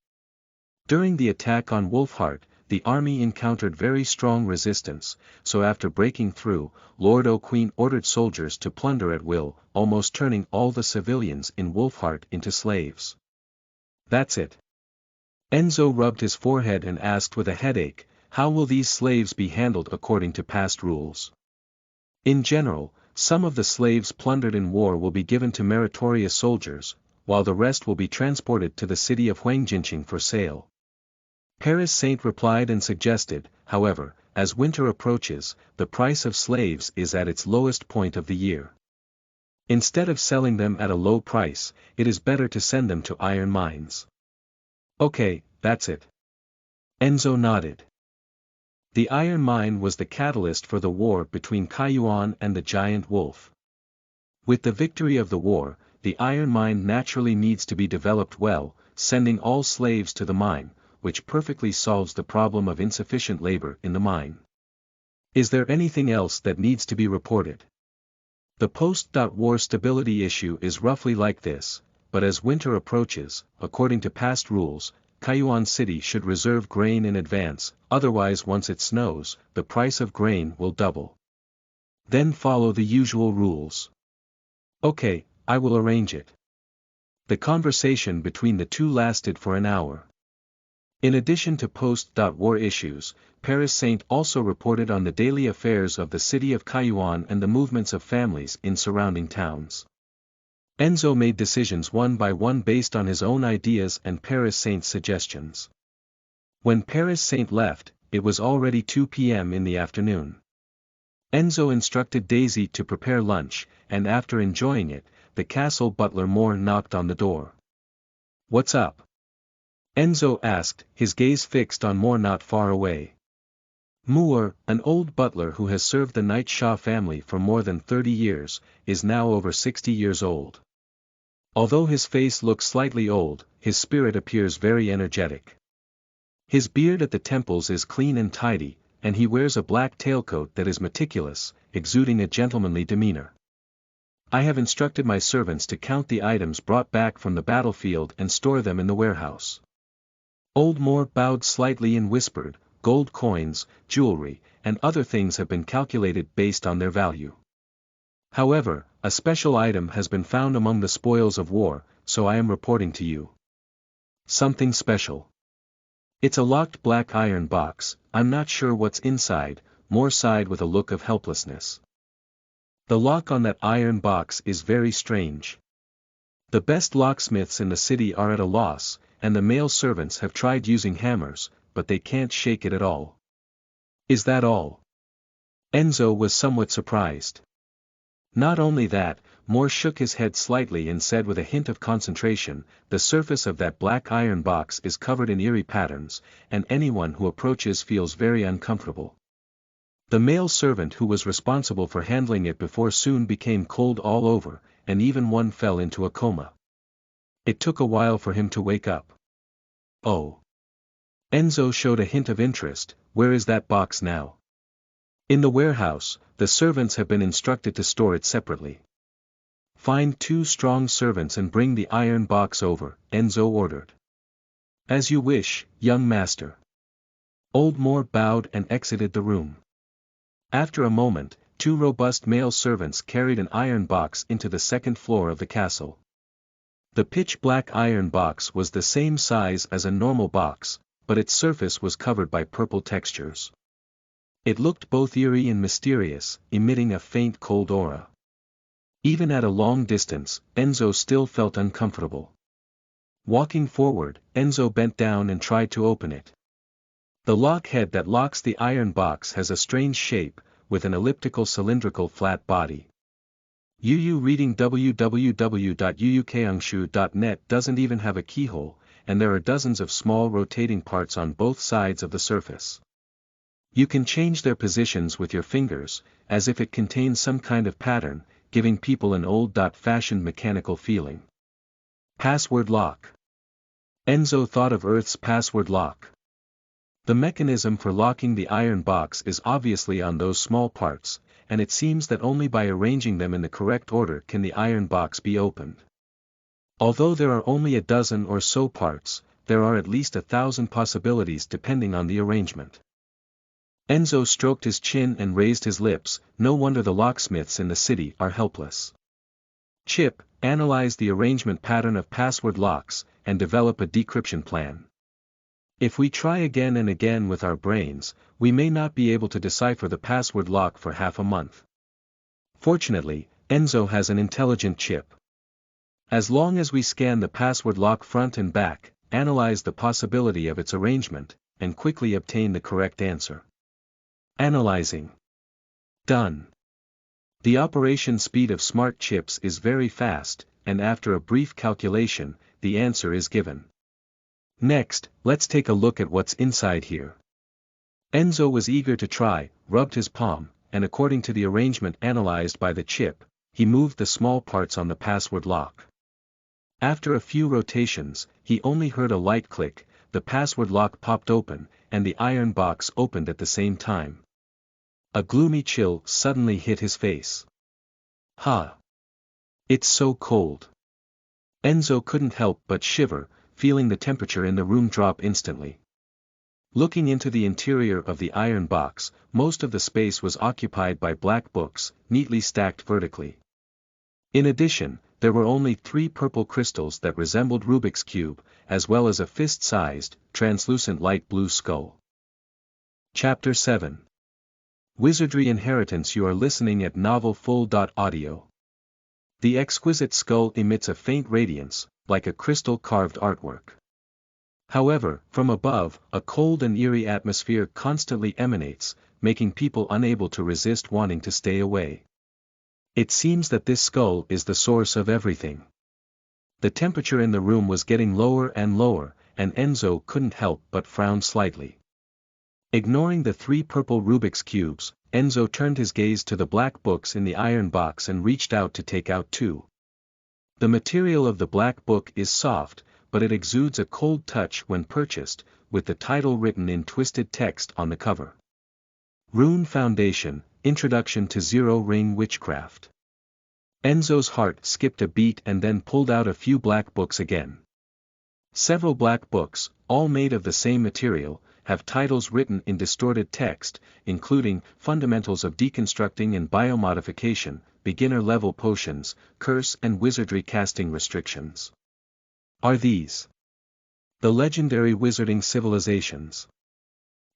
During the attack on Wolfheart, the army encountered very strong resistance, so after breaking through, Lord O'Queen ordered soldiers to plunder at will, almost turning all the civilians in Wolfheart into slaves. That's it. Enzo rubbed his forehead and asked with a headache, how will these slaves be handled according to past rules? In general, some of the slaves plundered in war will be given to meritorious soldiers, while the rest will be transported to the city of Huangjinqing for sale. Paris Saint replied and suggested, however, as winter approaches, the price of slaves is at its lowest point of the year. Instead of selling them at a low price, it is better to send them to iron mines. Okay, that's it. Enzo nodded. The iron mine was the catalyst for the war between Kaiyuan and the giant wolf. With the victory of the war, the iron mine naturally needs to be developed well, sending all slaves to the mine, which perfectly solves the problem of insufficient labor in the mine. Is there anything else that needs to be reported? The post-war stability issue is roughly like this, but as winter approaches, according to past rules, Kaiyuan City should reserve grain in advance, otherwise once it snows, the price of grain will double. Then follow the usual rules. Okay, I will arrange it. The conversation between the two lasted for an hour. In addition to post-war issues, Paris Saint also reported on the daily affairs of the city of Kaiyuan and the movements of families in surrounding towns. Enzo made decisions one by one based on his own ideas and Paris Saint's suggestions. When Paris Saint left, it was already 2 p.m. in the afternoon. Enzo instructed Daisy to prepare lunch, and after enjoying it, the castle butler Moore knocked on the door. What's up? Enzo asked, his gaze fixed on Moore not far away. Moore, an old butler who has served the Knight Shah family for more than 30 years, is now over 60 years old. Although his face looks slightly old, his spirit appears very energetic. His beard at the temples is clean and tidy, and he wears a black tailcoat that is meticulous, exuding a gentlemanly demeanor. I have instructed my servants to count the items brought back from the battlefield and store them in the warehouse. Old Moore bowed slightly and whispered, "Gold coins, jewelry, and other things have been calculated based on their value. However, a special item has been found among the spoils of war, so I am reporting to you. Something special. It's a locked black iron box. I'm not sure what's inside," Moore sighed with a look of helplessness. "The lock on that iron box is very strange. The best locksmiths in the city are at a loss, and the male servants have tried using hammers, but they can't shake it at all." "Is that all?" Enzo was somewhat surprised. "Not only that," Moore shook his head slightly and said with a hint of concentration, "the surface of that black iron box is covered in eerie patterns, and anyone who approaches feels very uncomfortable. The male servant who was responsible for handling it before soon became cold all over, and even one fell into a coma. It took a while for him to wake up." "Oh." Enzo showed a hint of interest. "Where is that box now?" "In the warehouse. The servants have been instructed to store it separately." "Find 2 strong servants and bring the iron box over," Enzo ordered. "As you wish, young master." Old Moore bowed and exited the room. After a moment, 2 robust male servants carried an iron box into the second floor of the castle. The pitch-black iron box was the same size as a normal box, but its surface was covered by purple textures. It looked both eerie and mysterious, emitting a faint cold aura. Even at a long distance, Enzo still felt uncomfortable. Walking forward, Enzo bent down and tried to open it. The lock head that locks the iron box has a strange shape, with an elliptical cylindrical flat body. Reading www.uukangshu.net doesn't even have a keyhole, and there are dozens of small rotating parts on both sides of the surface. You can change their positions with your fingers, as if it contains some kind of pattern, giving people an old-fashioned mechanical feeling. Password lock. Enzo thought of Earth's password lock. The mechanism for locking the iron box is obviously on those small parts, and it seems that only by arranging them in the correct order can the iron box be opened. Although there are only a dozen or so parts, there are at least 1,000 possibilities depending on the arrangement. Enzo stroked his chin and raised his lips. No wonder the locksmiths in the city are helpless. Chip, analyze the arrangement pattern of password locks, and develop a decryption plan. If we try again and again with our brains, we may not be able to decipher the password lock for half a month. Fortunately, Enzo has an intelligent chip. As long as we scan the password lock front and back, analyze the possibility of its arrangement, and quickly obtain the correct answer. Analyzing. Done. The operation speed of smart chips is very fast, and after a brief calculation, the answer is given. Next, let's take a look at what's inside here. Enzo was eager to try, rubbed his palm, and according to the arrangement analyzed by the chip, he moved the small parts on the password lock. After a few rotations, he only heard a light click, the password lock popped open, and the iron box opened at the same time. A gloomy chill suddenly hit his face. "Ha! It's so cold." Enzo couldn't help but shiver, feeling the temperature in the room drop instantly. Looking into the interior of the iron box, most of the space was occupied by black books, neatly stacked vertically. In addition, there were only 3 purple crystals that resembled Rubik's Cube, as well as a fist-sized, translucent light blue skull. Chapter 7. Wizardry Inheritance. You are listening at novelfull.audio. The exquisite skull emits a faint radiance, like a crystal-carved artwork. However, from above, a cold and eerie atmosphere constantly emanates, making people unable to resist wanting to stay away. It seems that this skull is the source of everything. The temperature in the room was getting lower and lower, and Enzo couldn't help but frown slightly. Ignoring the 3 purple Rubik's cubes, Enzo turned his gaze to the black books in the iron box and reached out to take out 2. The material of the black book is soft, but it exudes a cold touch when purchased, with the title written in twisted text on the cover. Rune Foundation, Introduction to Zero-Ring Witchcraft. Enzo's heart skipped a beat and then pulled out a few black books again. Several black books, all made of the same material, have titles written in distorted text, including Fundamentals of Deconstructing and Biomodification, Beginner-Level Potions, Curse and Wizardry Casting Restrictions. Are these the legendary wizarding civilizations?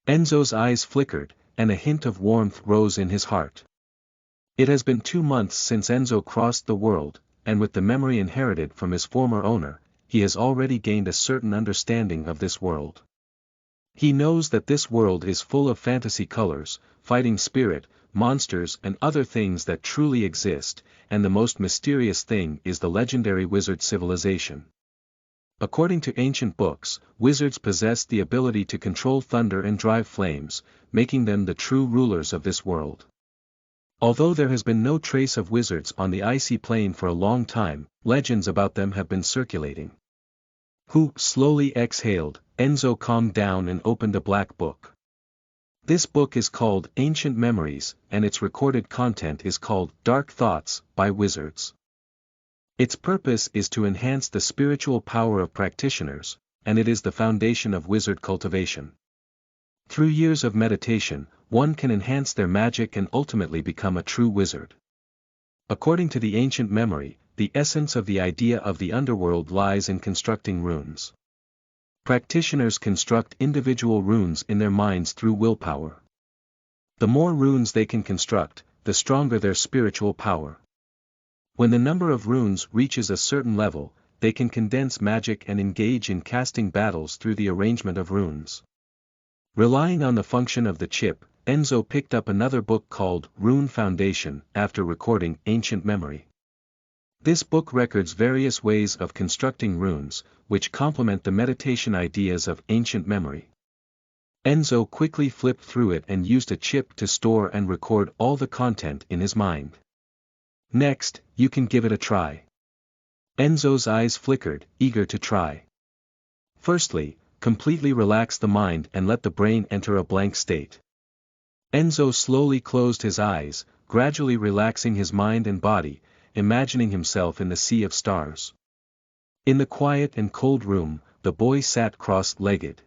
Enzo's eyes flickered, and a hint of warmth rose in his heart. It has been 2 months since Enzo crossed the world, and with the memory inherited from his former owner, he has already gained a certain understanding of this world. He knows that this world is full of fantasy colors, fighting spirit, monsters and other things that truly exist, and the most mysterious thing is the legendary wizard civilization. According to ancient books, wizards possess the ability to control thunder and drive flames, making them the true rulers of this world. Although there has been no trace of wizards on the icy plane for a long time, legends about them have been circulating. Slowly exhaled, Enzo calmed down and opened a black book. This book is called Ancient Memories, and its recorded content is called Dark Thoughts by Wizards. Its purpose is to enhance the spiritual power of practitioners, and it is the foundation of wizard cultivation. Through years of meditation, one can enhance their magic and ultimately become a true wizard. According to the ancient memory, the essence of the idea of the underworld lies in constructing runes. Practitioners construct individual runes in their minds through willpower. The more runes they can construct, the stronger their spiritual power. When the number of runes reaches a certain level, they can condense magic and engage in casting battles through the arrangement of runes. Relying on the function of the chip, Enzo picked up another book called Rune Foundation after recording Ancient Memory. This book records various ways of constructing runes, which complement the meditation ideas of Ancient Memory. Enzo quickly flipped through it and used a chip to store and record all the content in his mind. Next, you can give it a try. Enzo's eyes flickered, eager to try. Firstly, completely relax the mind and let the brain enter a blank state. Enzo slowly closed his eyes, gradually relaxing his mind and body, imagining himself in the sea of stars. In the quiet and cold room, the boy sat cross-legged.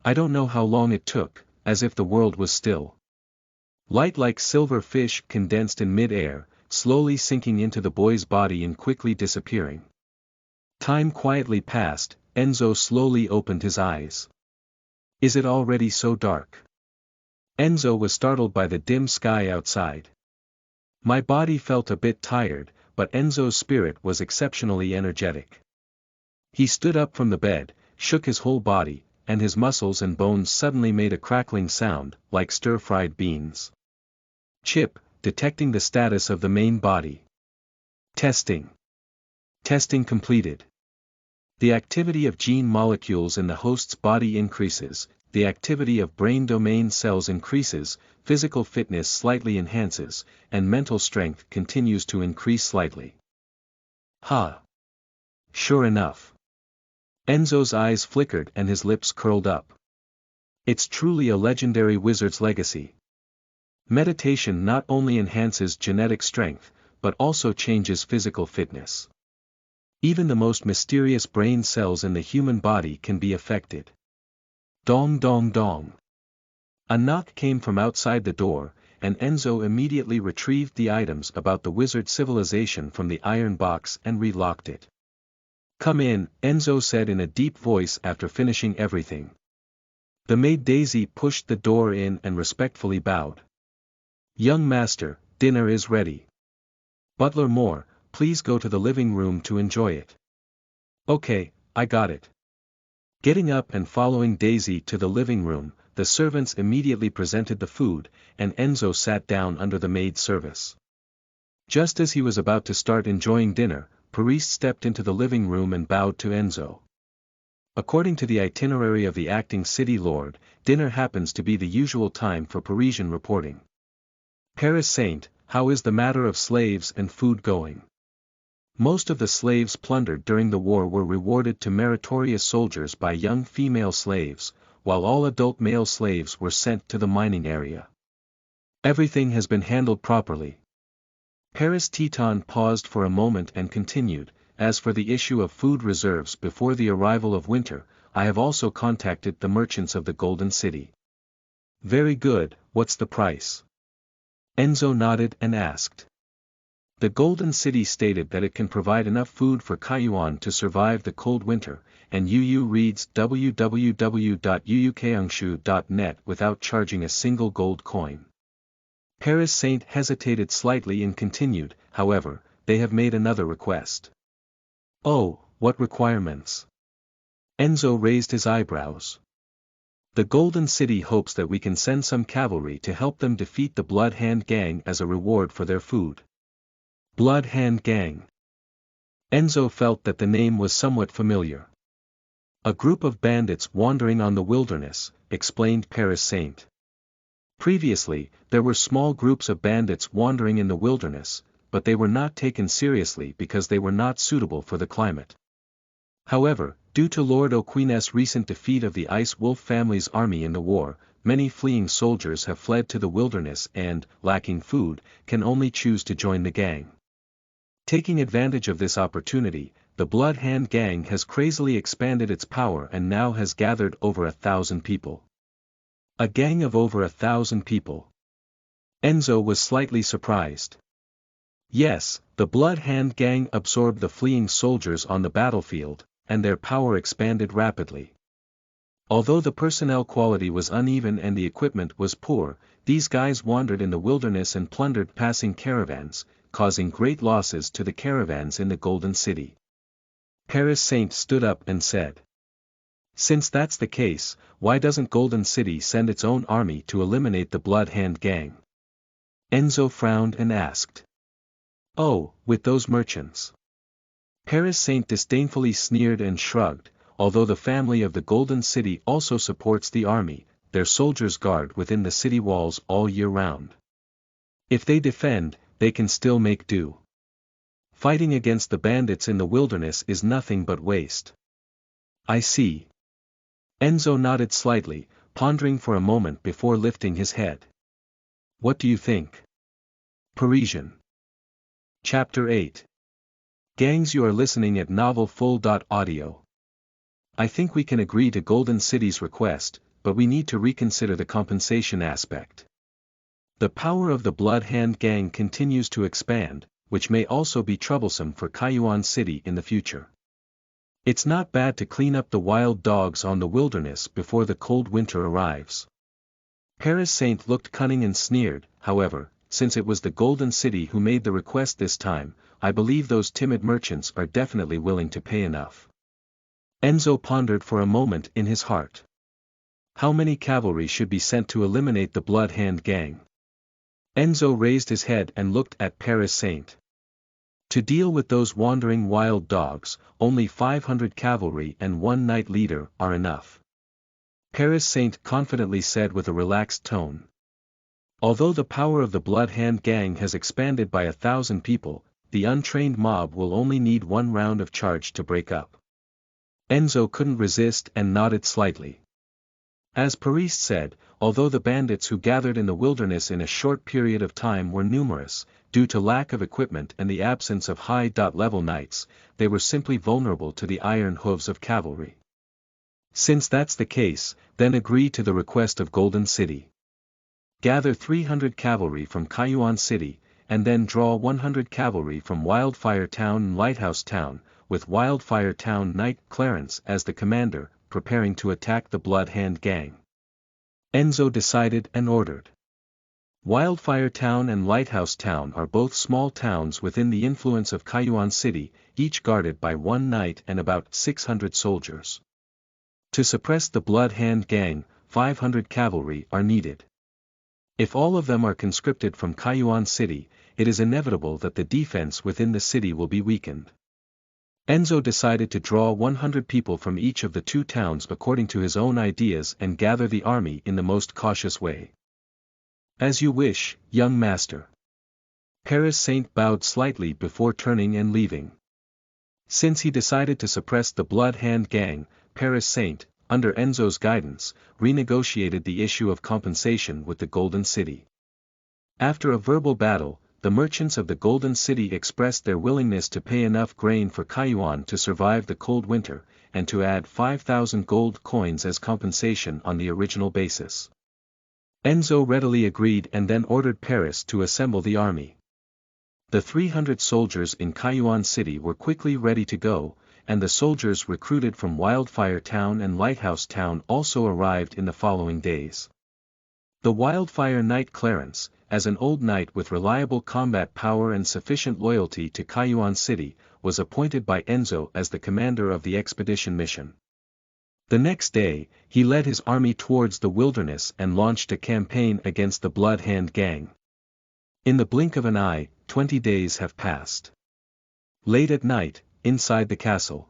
I don't know how long it took, as if the world was still. Light like silver fish condensed in mid-air, slowly sinking into the boy's body and quickly disappearing. Time quietly passed, Enzo slowly opened his eyes. Is it already so dark? Enzo was startled by the dim sky outside. My body felt a bit tired, but Enzo's spirit was exceptionally energetic. He stood up from the bed, shook his whole body, and his muscles and bones suddenly made a crackling sound, like stir-fried beans. Chip, detecting the status of the main body. Testing. Testing completed. The activity of gene molecules in the host's body increases, the activity of brain domain cells increases, physical fitness slightly enhances, and mental strength continues to increase slightly. Sure enough. Enzo's eyes flickered and his lips curled up. It's truly a legendary wizard's legacy. Meditation not only enhances genetic strength, but also changes physical fitness. Even the most mysterious brain cells in the human body can be affected. Dong dong dong. A knock came from outside the door, and Enzo immediately retrieved the items about the wizard civilization from the iron box and relocked it. Come in, Enzo said in a deep voice after finishing everything. The maid Daisy pushed the door in and respectfully bowed. Young master, dinner is ready. Butler Moore, please go to the living room to enjoy it. Okay, I got it. Getting up and following Daisy to the living room, the servants immediately presented the food, and Enzo sat down under the maid's service. Just as he was about to start enjoying dinner, Paris stepped into the living room and bowed to Enzo. According to the itinerary of the acting city lord, dinner happens to be the usual time for Parisian reporting. Paris Saint, how is the matter of slaves and food going? Most of the slaves plundered during the war were rewarded to meritorious soldiers by young female slaves, while all adult male slaves were sent to the mining area. Everything has been handled properly. Paris Teton paused for a moment and continued, as for the issue of food reserves before the arrival of winter, I have also contacted the merchants of the Golden City. Very good, what's the price? Enzo nodded and asked. The Golden City stated that it can provide enough food for Kaiyuan to survive the cold winter, and UU reads www.uukangshu.net without charging a single gold coin. Paris Saint hesitated slightly and continued, however, they have made another request. Oh, what requirements? Enzo raised his eyebrows. The Golden City hopes that we can send some cavalry to help them defeat the Blood Hand Gang as a reward for their food. Blood Hand Gang. Enzo felt that the name was somewhat familiar. A group of bandits wandering on the wilderness, explained Paris Saint. Previously, there were small groups of bandits wandering in the wilderness, but they were not taken seriously because they were not suitable for the climate. However, due to Lord Oquines' recent defeat of the Ice Wolf family's army in the war, many fleeing soldiers have fled to the wilderness and, lacking food, can only choose to join the gang. Taking advantage of this opportunity, the Blood Hand Gang has crazily expanded its power and now has gathered over 1,000 people. A gang of over 1,000 people. Enzo was slightly surprised. Yes, the Blood Hand Gang absorbed the fleeing soldiers on the battlefield, and their power expanded rapidly. Although the personnel quality was uneven and the equipment was poor, these guys wandered in the wilderness and plundered passing caravans, causing great losses to the caravans in the Golden City. Paris Saint stood up and said. Since that's the case, why doesn't Golden City send its own army to eliminate the Blood Hand Gang? Enzo frowned and asked. Oh, with those merchants. Paris Saint disdainfully sneered and shrugged, although the family of the Golden City also supports the army, their soldiers guard within the city walls all year round. If they defend, they can still make do. Fighting against the bandits in the wilderness is nothing but waste. I see. Enzo nodded slightly, pondering for a moment before lifting his head. What do you think? Parisian. Chapter 8. Gangs, you are listening at novelfull.audio. I think we can agree to Golden City's request, but we need to reconsider the compensation aspect. The power of the Blood Hand Gang continues to expand, which may also be troublesome for Kaiyuan City in the future. It's not bad to clean up the wild dogs on the wilderness before the cold winter arrives. Paris Saint looked cunning and sneered, however, since it was the Golden City who made the request this time, I believe those timid merchants are definitely willing to pay enough. Enzo pondered for a moment in his heart. How many cavalry should be sent to eliminate the Blood Hand Gang? Enzo raised his head and looked at Paris Saint. To deal with those wandering wild dogs, only 500 cavalry and one knight leader are enough. Paris Saint confidently said with a relaxed tone. Although the power of the Blood Hand Gang has expanded by 1,000 people, the untrained mob will only need one round of charge to break up. Enzo couldn't resist and nodded slightly. As Paris said, although the bandits who gathered in the wilderness in a short period of time were numerous, due to lack of equipment and the absence of high-level knights, they were simply vulnerable to the iron hooves of cavalry. Since that's the case, then agree to the request of Golden City. Gather 300 cavalry from Kaiyuan City, and then draw 100 cavalry from Wildfire Town and Lighthouse Town, with Wildfire Town Knight Clarence as the commander, preparing to attack the Blood Hand Gang. Enzo decided and ordered. Wildfire Town and Lighthouse Town are both small towns within the influence of Kaiyuan City, each guarded by one knight and about 600 soldiers. To suppress the Blood Hand Gang, 500 cavalry are needed. If all of them are conscripted from Kaiyuan City, it is inevitable that the defense within the city will be weakened. Enzo decided to draw 100 people from each of the two towns according to his own ideas and gather the army in the most cautious way. As you wish, young master. Paris Saint bowed slightly before turning and leaving. Since he decided to suppress the Blood Hand Gang, Paris Saint, under Enzo's guidance, renegotiated the issue of compensation with the Golden City. After a verbal battle, the merchants of the Golden City expressed their willingness to pay enough grain for Kaijuan to survive the cold winter, and to add 5,000 gold coins as compensation on the original basis. Enzo readily agreed and then ordered Paris to assemble the army. The 300 soldiers in Kaijuan City were quickly ready to go, and the soldiers recruited from Wildfire Town and Lighthouse Town also arrived in the following days. The Wildfire Knight Clarence, as an old knight with reliable combat power and sufficient loyalty to Kaijuan City, was appointed by Enzo as the commander of the expedition mission. The next day, he led his army towards the wilderness and launched a campaign against the Blood Hand Gang. In the blink of an eye, 20 days have passed. Late at night, inside the castle.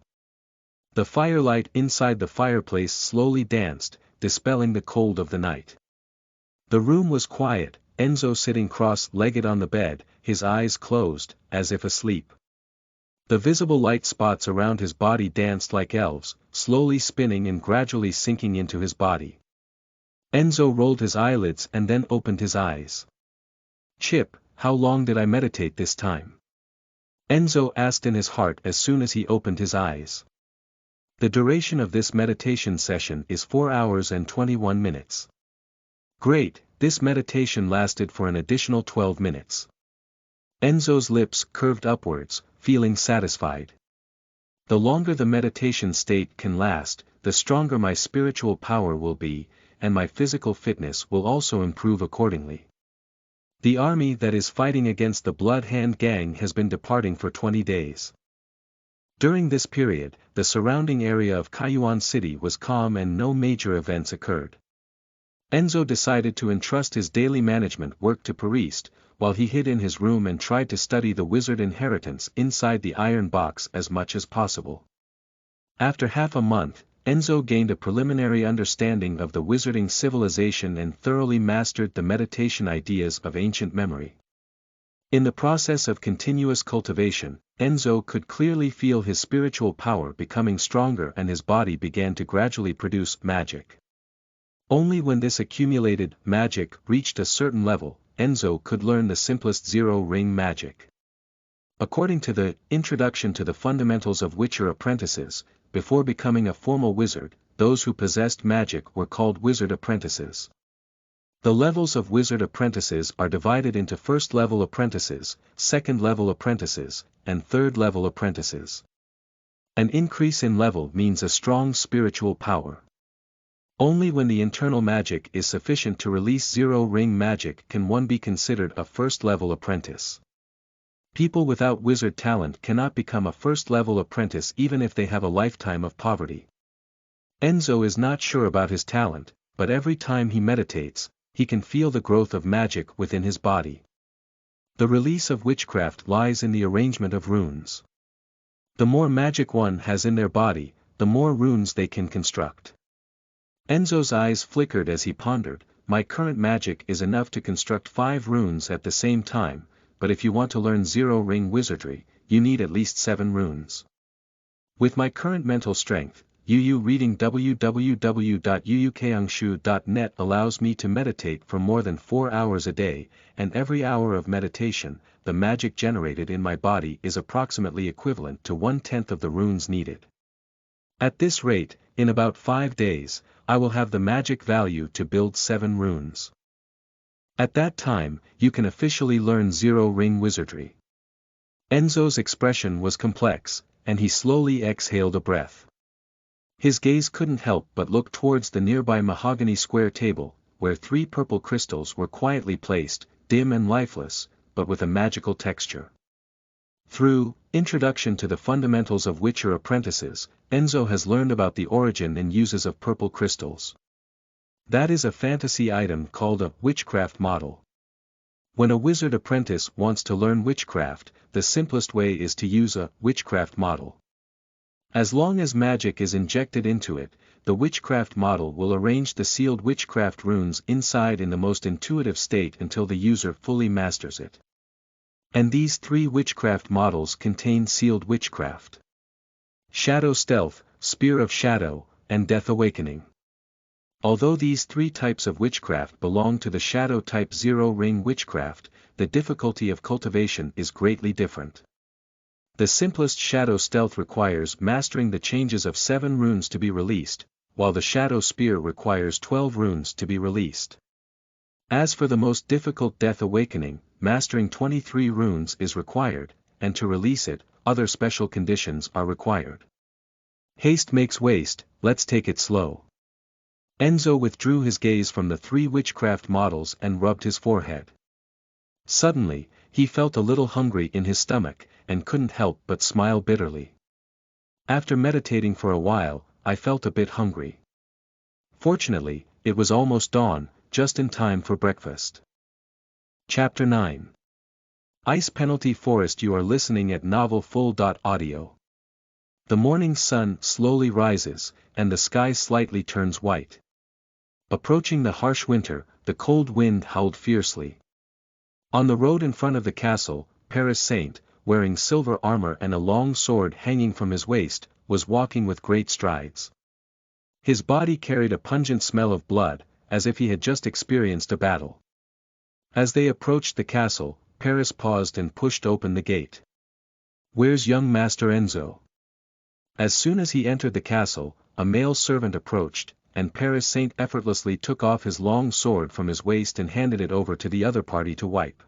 The firelight inside the fireplace slowly danced, dispelling the cold of the night. The room was quiet, Enzo sitting cross-legged on the bed, his eyes closed, as if asleep. The visible light spots around his body danced like elves, slowly spinning and gradually sinking into his body. Enzo rolled his eyelids and then opened his eyes. "Chip, how long did I meditate this time?" Enzo asked in his heart as soon as he opened his eyes. The duration of this meditation session is 4 hours and 21 minutes. Great, this meditation lasted for an additional 12 minutes. Enzo's lips curved upwards, feeling satisfied. The longer the meditation state can last, the stronger my spiritual power will be, and my physical fitness will also improve accordingly. The army that is fighting against the Blood Hand Gang has been departing for 20 days. During this period, the surrounding area of Kaijuan City was calm and no major events occurred. Enzo decided to entrust his daily management work to Paris, while he hid in his room and tried to study the wizard inheritance inside the iron box as much as possible. After half a month, Enzo gained a preliminary understanding of the wizarding civilization and thoroughly mastered the meditation ideas of ancient memory. In the process of continuous cultivation, Enzo could clearly feel his spiritual power becoming stronger and his body began to gradually produce magic. Only when this accumulated magic reached a certain level, Enzo could learn the simplest zero-ring magic. According to the Introduction to the Fundamentals of Witcher Apprentices, before becoming a formal wizard, those who possessed magic were called wizard apprentices. The levels of wizard apprentices are divided into first-level apprentices, second-level apprentices, and third-level apprentices. An increase in level means a strong spiritual power. Only when the internal magic is sufficient to release zero-ring magic can one be considered a first-level apprentice. People without wizard talent cannot become a first-level apprentice even if they have a lifetime of poverty. Enzo is not sure about his talent, but every time he meditates, he can feel the growth of magic within his body. The release of witchcraft lies in the arrangement of runes. The more magic one has in their body, the more runes they can construct. Enzo's eyes flickered as he pondered, my current magic is enough to construct 5 runes at the same time, but if you want to learn zero-ring wizardry, you need at least 7 runes. With my current mental strength, reading www.uukangshu.net allows me to meditate for more than 4 hours a day, and every hour of meditation, the magic generated in my body is approximately equivalent to 1/10 of the runes needed. At this rate, in about 5 days, I will have the magic value to build 7 runes. At that time, you can officially learn zero-ring wizardry. Enzo's expression was complex, and he slowly exhaled a breath. His gaze couldn't help but look towards the nearby mahogany square table, where 3 purple crystals were quietly placed, dim and lifeless, but with a magical texture. Through Introduction to the Fundamentals of Witcher Apprentices, Enzo has learned about the origin and uses of purple crystals. That is a fantasy item called a witchcraft model. When a wizard apprentice wants to learn witchcraft, the simplest way is to use a witchcraft model. As long as magic is injected into it, the witchcraft model will arrange the sealed witchcraft runes inside in the most intuitive state until the user fully masters it. And these 3 witchcraft models contain sealed witchcraft: Shadow Stealth, Spear of Shadow, and Death Awakening. Although these 3 types of witchcraft belong to the Shadow type 0-ring witchcraft, the difficulty of cultivation is greatly different. The simplest Shadow Stealth requires mastering the changes of 7 runes to be released, while the Shadow Spear requires 12 runes to be released. As for the most difficult Death Awakening, mastering 23 runes is required, and to release it, other special conditions are required. Haste makes waste, let's take it slow. Enzo withdrew his gaze from the 3 witchcraft models and rubbed his forehead. Suddenly, he felt a little hungry in his stomach, and couldn't help but smile bitterly. After meditating for a while, I felt a bit hungry. Fortunately, it was almost dawn, just in time for breakfast. Chapter 9. Ice Penalty Forest. You are listening at novelfull.audio. The morning sun slowly rises, and the sky slightly turns white. Approaching the harsh winter, the cold wind howled fiercely. On the road in front of the castle, Paris Saint, wearing silver armor and a long sword hanging from his waist, was walking with great strides. His body carried a pungent smell of blood, as if he had just experienced a battle. As they approached the castle, Paris paused and pushed open the gate. "Where's young Master Enzo?" As soon as he entered the castle, a male servant approached, and Paris Saint effortlessly took off his long sword from his waist and handed it over to the other party to wipe.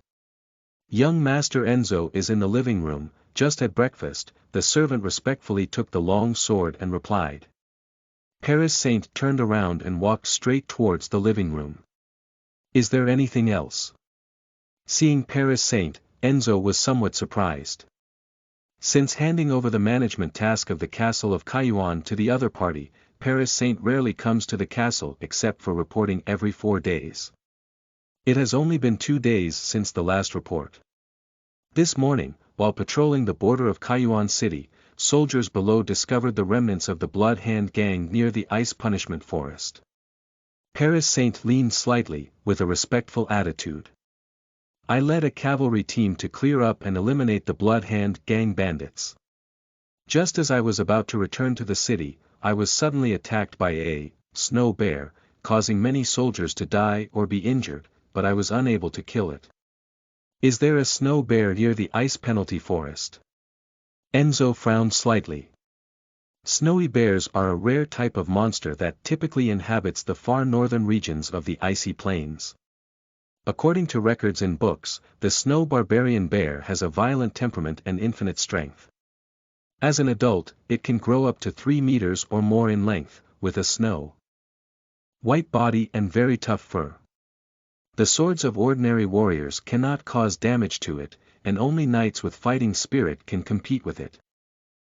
"Young Master Enzo is in the living room, just at breakfast," the servant respectfully took the long sword and replied. Paris Saint turned around and walked straight towards the living room. "Is there anything else?" Seeing Paris Saint, Enzo was somewhat surprised. Since handing over the management task of the castle of Kayuan to the other party, Paris Saint rarely comes to the castle except for reporting every 4 days. It has only been 2 days since the last report. This morning, while patrolling the border of Kayuan City, soldiers below discovered the remnants of the Blood Hand gang near the Ice Punishment Forest. Paris Saint leaned slightly, with a respectful attitude. "I led a cavalry team to clear up and eliminate the Blood Hand gang bandits. Just as I was about to return to the city, I was suddenly attacked by a snow bear, causing many soldiers to die or be injured, but I was unable to kill it." "Is there a snow bear near the Ice Penalty Forest?" Enzo frowned slightly. Snowy bears are a rare type of monster that typically inhabits the far northern regions of the icy plains. According to records in books, the snow barbarian bear has a violent temperament and infinite strength. As an adult, it can grow up to 3 meters or more in length, with a snow white body and very tough fur. The swords of ordinary warriors cannot cause damage to it, and only knights with fighting spirit can compete with it.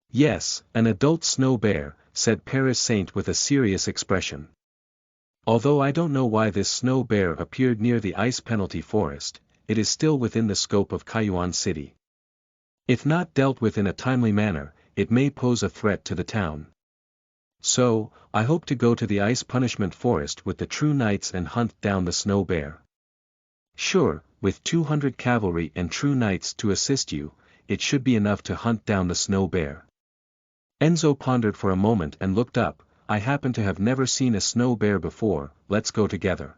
"Yes, an adult snow bear," said Paris Saint with a serious expression. "Although I don't know why this snow bear appeared near the Ice Penalty Forest, it is still within the scope of Kayuan City. If not dealt with in a timely manner, it may pose a threat to the town. So, I hope to go to the Ice Punishment Forest with the true knights and hunt down the snow bear." "Sure, with 200 cavalry and true knights to assist you, it should be enough to hunt down the snow bear." Enzo pondered for a moment and looked up. "I happen to have never seen a snow bear before, let's go together."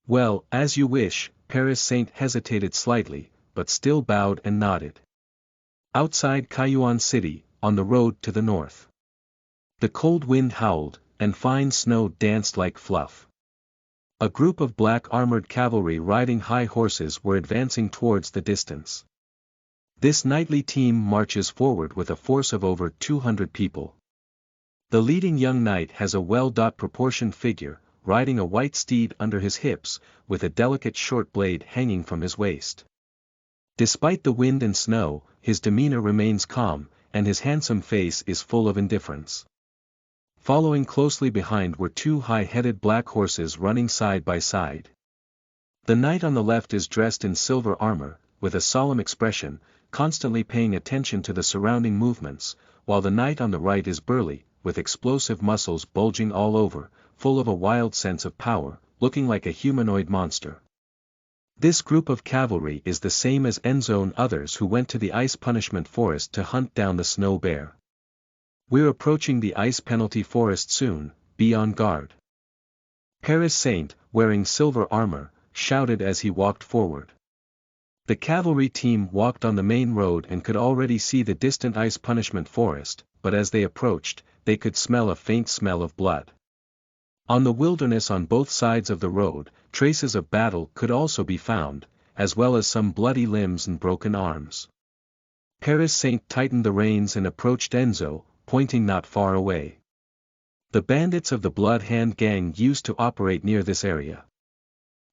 "Well, as you wish," Paris Saint hesitated slightly, but still bowed and nodded. Outside Kayuan City, on the road to the north, the cold wind howled, and fine snow danced like fluff. A group of black armored cavalry riding high horses were advancing towards the distance. This knightly team marches forward with a force of over 200 people. The leading young knight has a well-proportioned figure, riding a white steed under his hips, with a delicate short blade hanging from his waist. Despite the wind and snow, his demeanor remains calm, and his handsome face is full of indifference. Following closely behind were 2 high-headed black horses running side by side. The knight on the left is dressed in silver armor, with a solemn expression, constantly paying attention to the surrounding movements, while the knight on the right is burly, with explosive muscles bulging all over, full of a wild sense of power, looking like a humanoid monster. This group of cavalry is the same as Enzo and others who went to the ice punishment forest to hunt down the snow bear. We're approaching the ice penalty forest soon, be on guard. Paris Saint, wearing silver armor, shouted as he walked forward. The cavalry team walked on the main road and could already see the distant ice punishment forest, but as they approached, they could smell a faint smell of blood. On the wilderness on both sides of the road, traces of battle could also be found, as well as some bloody limbs and broken arms. Paris Saint tightened the reins and approached Enzo, pointing not far away. The bandits of the Blood Hand gang used to operate near this area.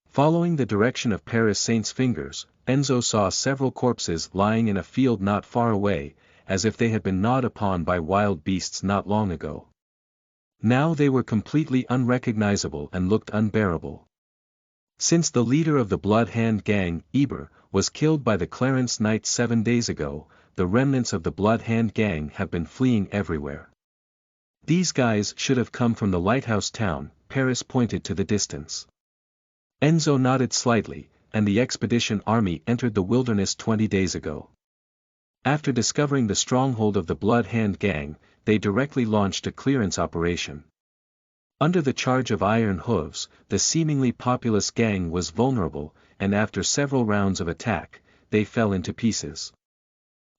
Following the direction of Paris Saint's fingers, Enzo saw several corpses lying in a field not far away, as if they had been gnawed upon by wild beasts not long ago. Now they were completely unrecognizable and looked unbearable. Since the leader of the Blood Hand gang, Eber, was killed by the Clarence Knights 7 days ago, the remnants of the Blood Hand gang have been fleeing everywhere. These guys should have come from the lighthouse town, Paris pointed to the distance. Enzo nodded slightly, and the expedition army entered the wilderness 20 days ago. After discovering the stronghold of the Blood Hand gang, they directly launched a clearance operation. Under the charge of Iron Hooves, the seemingly populous gang was vulnerable, and after several rounds of attack, they fell into pieces.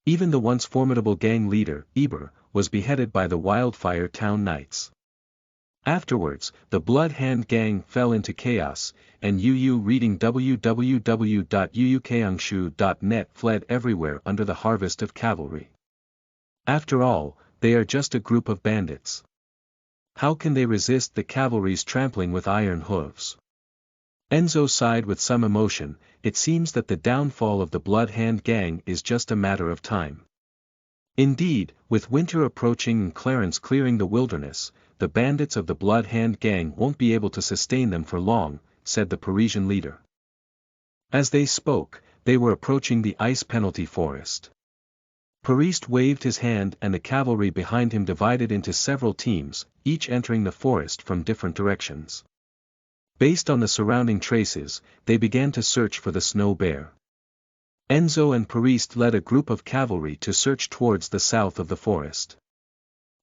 Even the once formidable gang leader, Eber, was beheaded by the Wildfire Town Knights. Afterwards, the Blood Hand gang fell into chaos, and UU reading www.uukangshu.net fled everywhere under the harvest of cavalry. After all, they are just a group of bandits. How can they resist the cavalry's trampling with iron hooves? Enzo sighed with some emotion. It seems that the downfall of the Blood Hand gang is just a matter of time. Indeed, with winter approaching and Clarence clearing the wilderness, the bandits of the Blood Hand gang won't be able to sustain them for long, said the Parisian leader. As they spoke, they were approaching the ice penalty forest. Paris waved his hand and the cavalry behind him divided into several teams, each entering the forest from different directions. Based on the surrounding traces, they began to search for the snow bear. Enzo and Paris led a group of cavalry to search towards the south of the forest.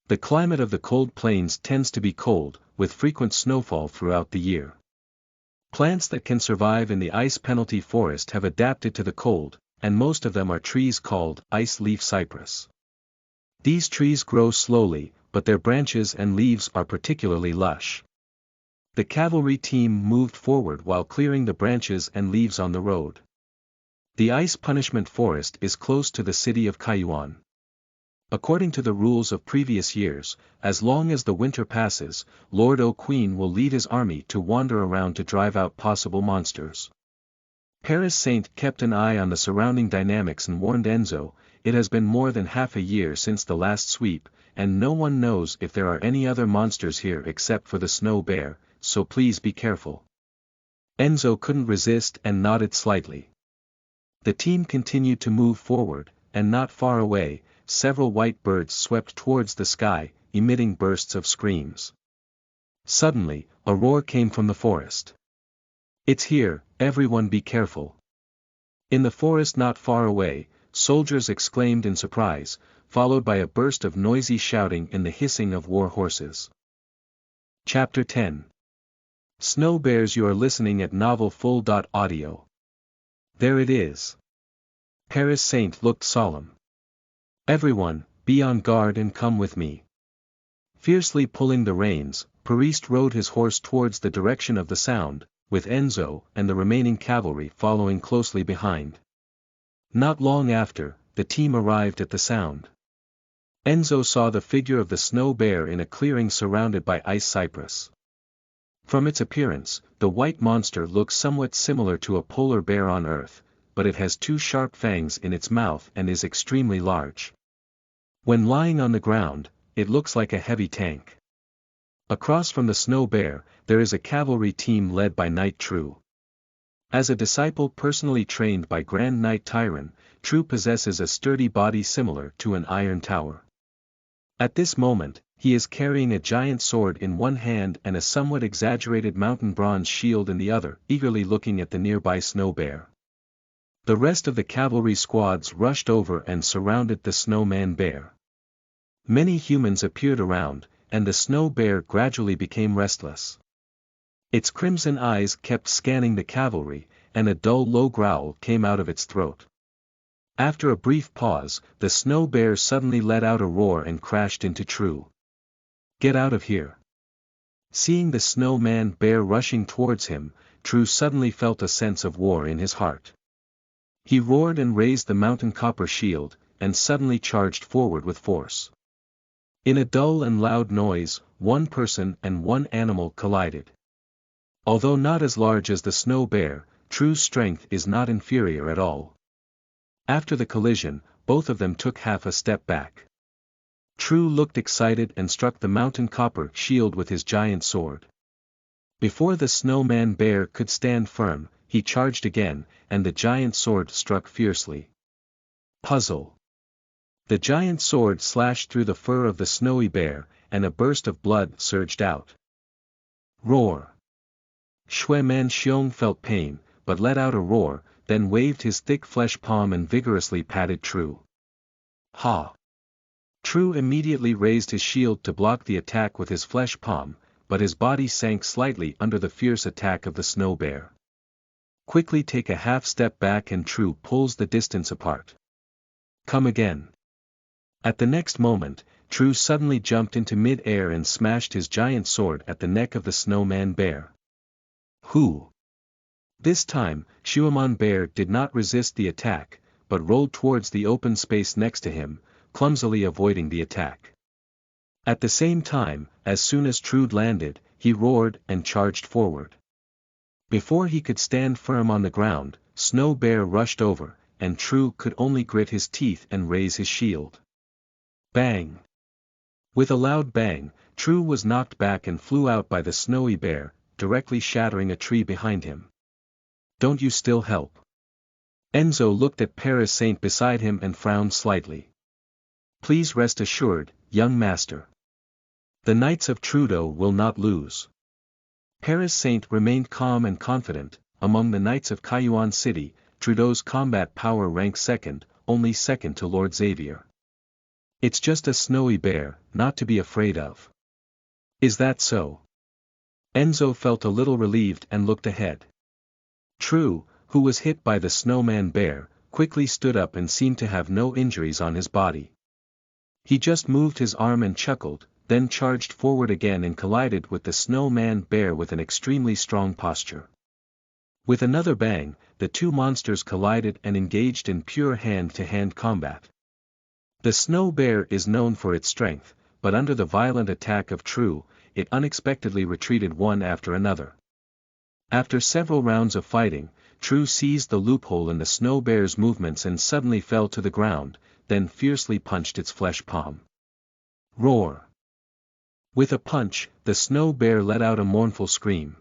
The climate of the cold plains tends to be cold, with frequent snowfall throughout the year. Plants that can survive in the ice penalty forest have adapted to the cold, and most of them are trees called ice leaf cypress. These trees grow slowly, but their branches and leaves are particularly lush. The cavalry team moved forward while clearing the branches and leaves on the road. The ice punishment forest is close to the city of Kaiouan. According to the rules of previous years, as long as the winter passes, Lord O'Queen will lead his army to wander around to drive out possible monsters. Paris Saint kept an eye on the surrounding dynamics and warned Enzo, it has been more than half a year since the last sweep, and no one knows if there are any other monsters here except for the snow bear, so please be careful. Enzo couldn't resist and nodded slightly. The team continued to move forward, and not far away, several white birds swept towards the sky, emitting bursts of screams. Suddenly, a roar came from the forest. It's here, everyone be careful. In the forest not far away, soldiers exclaimed in surprise, followed by a burst of noisy shouting and the hissing of war horses. Chapter 10. Snow Bears. You are listening at novelfull.audio. There it is. Paris Saint looked solemn. Everyone, be on guard and come with me. Fiercely pulling the reins, Paris rode his horse towards the direction of the sound, with Enzo and the remaining cavalry following closely behind. Not long after, the team arrived at the sound. Enzo saw the figure of the snow bear in a clearing surrounded by ice cypress. From its appearance, the white monster looks somewhat similar to a polar bear on Earth, but it has 2 sharp fangs in its mouth and is extremely large. When lying on the ground, it looks like a heavy tank. Across from the snow bear, there is a cavalry team led by Knight True. As a disciple personally trained by Grand Knight Tyron, True possesses a sturdy body similar to an iron tower. At this moment, he is carrying a giant sword in one hand and a somewhat exaggerated mountain bronze shield in the other, eagerly looking at the nearby snow bear. The rest of the cavalry squads rushed over and surrounded the snowman bear. Many humans appeared around, and the snow bear gradually became restless. Its crimson eyes kept scanning the cavalry, and a dull low growl came out of its throat. After a brief pause, the snow bear suddenly let out a roar and crashed into True. "Get out of here!" Seeing the snowman bear rushing towards him, True suddenly felt a sense of war in his heart. He roared and raised the mountain copper shield, and suddenly charged forward with force. In a dull and loud noise, one person and one animal collided. Although not as large as the snow bear, True's strength is not inferior at all. After the collision, both of them took half a step back. True looked excited and struck the mountain copper shield with his giant sword. Before the snowman bear could stand firm, he charged again, and the giant sword struck fiercely. Puzzle. The giant sword slashed through the fur of the snowy bear, and a burst of blood surged out. Roar. Shui Man Xiong felt pain, but let out a roar, then waved his thick flesh palm and vigorously patted True. Ha! True immediately raised his shield to block the attack with his flesh palm, but his body sank slightly under the fierce attack of the snow bear. Quickly take a half step back and True pulls the distance apart. Come again. At the next moment, True suddenly jumped into mid-air and smashed his giant sword at the neck of the snowman bear. Who? This time, Shuaman bear did not resist the attack, but rolled towards the open space next to him, clumsily avoiding the attack. At the same time, as soon as True landed, he roared and charged forward. Before he could stand firm on the ground, Snow Bear rushed over, and True could only grit his teeth and raise his shield. Bang! With a loud bang, True was knocked back and flew out by the snowy bear, directly shattering a tree behind him. Don't you still help? Enzo looked at Paris Saint beside him and frowned slightly. Please rest assured, young master. The Knights of Trudeau will not lose. Paris Saint remained calm and confident. Among the Knights of Kaiyuan City, Trudeau's combat power ranks second, only second to Lord Xavier. It's just a snowy bear, not to be afraid of. Is that so? Enzo felt a little relieved and looked ahead. True, who was hit by the snowman bear, quickly stood up and seemed to have no injuries on his body. He just moved his arm and chuckled, then charged forward again and collided with the snowman bear with an extremely strong posture. With another bang, the two monsters collided and engaged in pure hand-to-hand combat. The snow bear is known for its strength, but under the violent attack of True, it unexpectedly retreated one after another. After several rounds of fighting, True seized the loophole in the snow bear's movements and suddenly fell to the ground, then fiercely punched its flesh palm. Roar! With a punch, the snow bear let out a mournful scream.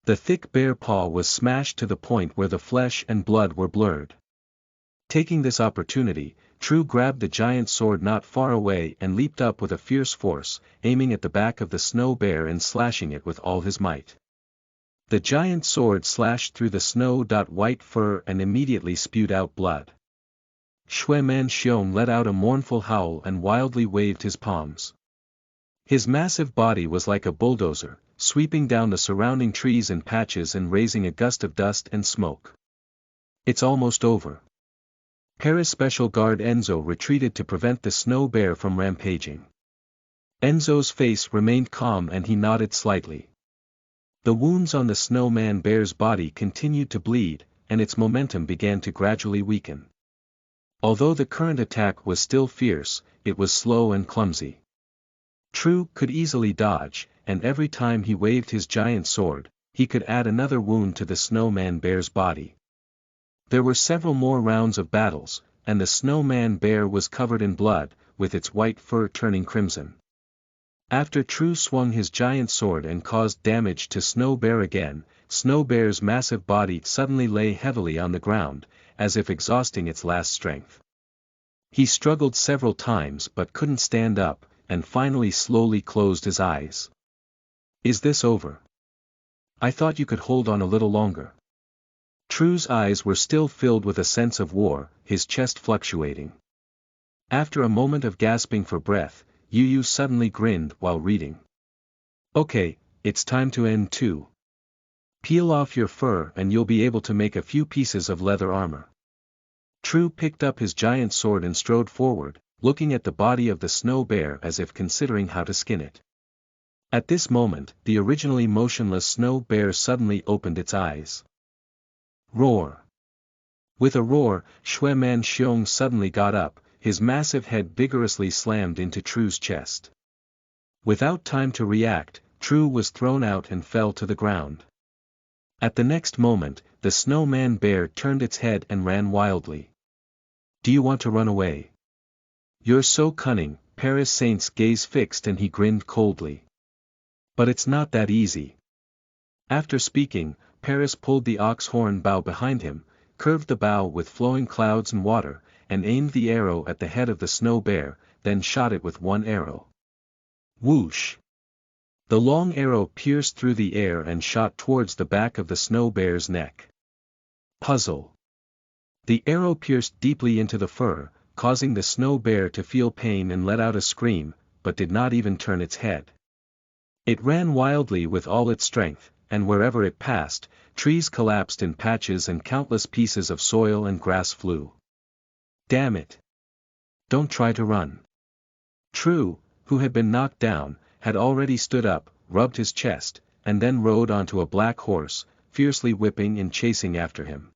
The thick bear paw was smashed to the point where the flesh and blood were blurred. Taking this opportunity, True grabbed the giant sword not far away and leaped up with a fierce force, aiming at the back of the snow bear and slashing it with all his might. The giant sword slashed through the snow-white fur and immediately spewed out blood. Shui Man Xiong let out a mournful howl and wildly waved his palms. His massive body was like a bulldozer, sweeping down the surrounding trees and patches and raising a gust of dust and smoke. It's almost over. Paris Special Guard Enzo retreated to prevent the snow bear from rampaging. Enzo's face remained calm and he nodded slightly. The wounds on the snowman bear's body continued to bleed, and its momentum began to gradually weaken. Although the current attack was still fierce, it was slow and clumsy. True could easily dodge, and every time he waved his giant sword, he could add another wound to the snowman bear's body. There were several more rounds of battles, and the snowman bear was covered in blood, with its white fur turning crimson. After True swung his giant sword and caused damage to Snow Bear again, Snow Bear's massive body suddenly lay heavily on the ground, as if exhausting its last strength. He struggled several times but couldn't stand up, and finally slowly closed his eyes. Is this over? I thought you could hold on a little longer. True's eyes were still filled with a sense of war, his chest fluctuating. After a moment of gasping for breath, Yu suddenly grinned while reading. Okay, it's time to end too. Peel off your fur and you'll be able to make a few pieces of leather armor. True picked up his giant sword and strode forward, looking at the body of the snow bear as if considering how to skin it. At this moment, the originally motionless snow bear suddenly opened its eyes. Roar! With a roar, Shui Man Xiong suddenly got up, his massive head vigorously slammed into True's chest. Without time to react, True was thrown out and fell to the ground. At the next moment, the snowman bear turned its head and ran wildly. Do you want to run away? You're so cunning, Paris Saint's gaze fixed and he grinned coldly. But it's not that easy. After speaking, Paris pulled the ox horn bow behind him, curved the bow with flowing clouds and water, and aimed the arrow at the head of the snow bear, then shot it with one arrow. Whoosh! The long arrow pierced through the air and shot towards the back of the snow bear's neck. Puzzle! The arrow pierced deeply into the fur, causing the snow bear to feel pain and let out a scream, but did not even turn its head. It ran wildly with all its strength, and wherever it passed, trees collapsed in patches and countless pieces of soil and grass flew. Damn it! Don't try to run. True, who had been knocked down, had already stood up, rubbed his chest, and then rode onto a black horse, fiercely whipping and chasing after him.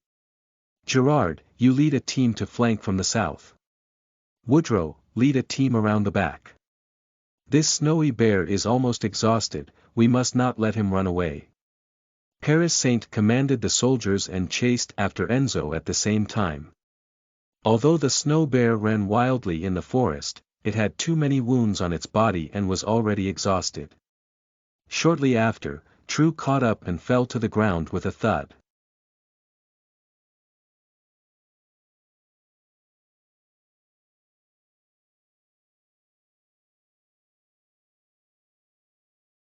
Gerard, you lead a team to flank from the south. Woodrow, lead a team around the back. This snowy bear is almost exhausted, we must not let him run away. Paris Saint commanded the soldiers and chased after Enzo at the same time. Although the snow bear ran wildly in the forest, it had too many wounds on its body and was already exhausted. Shortly after, True caught up and fell to the ground with a thud.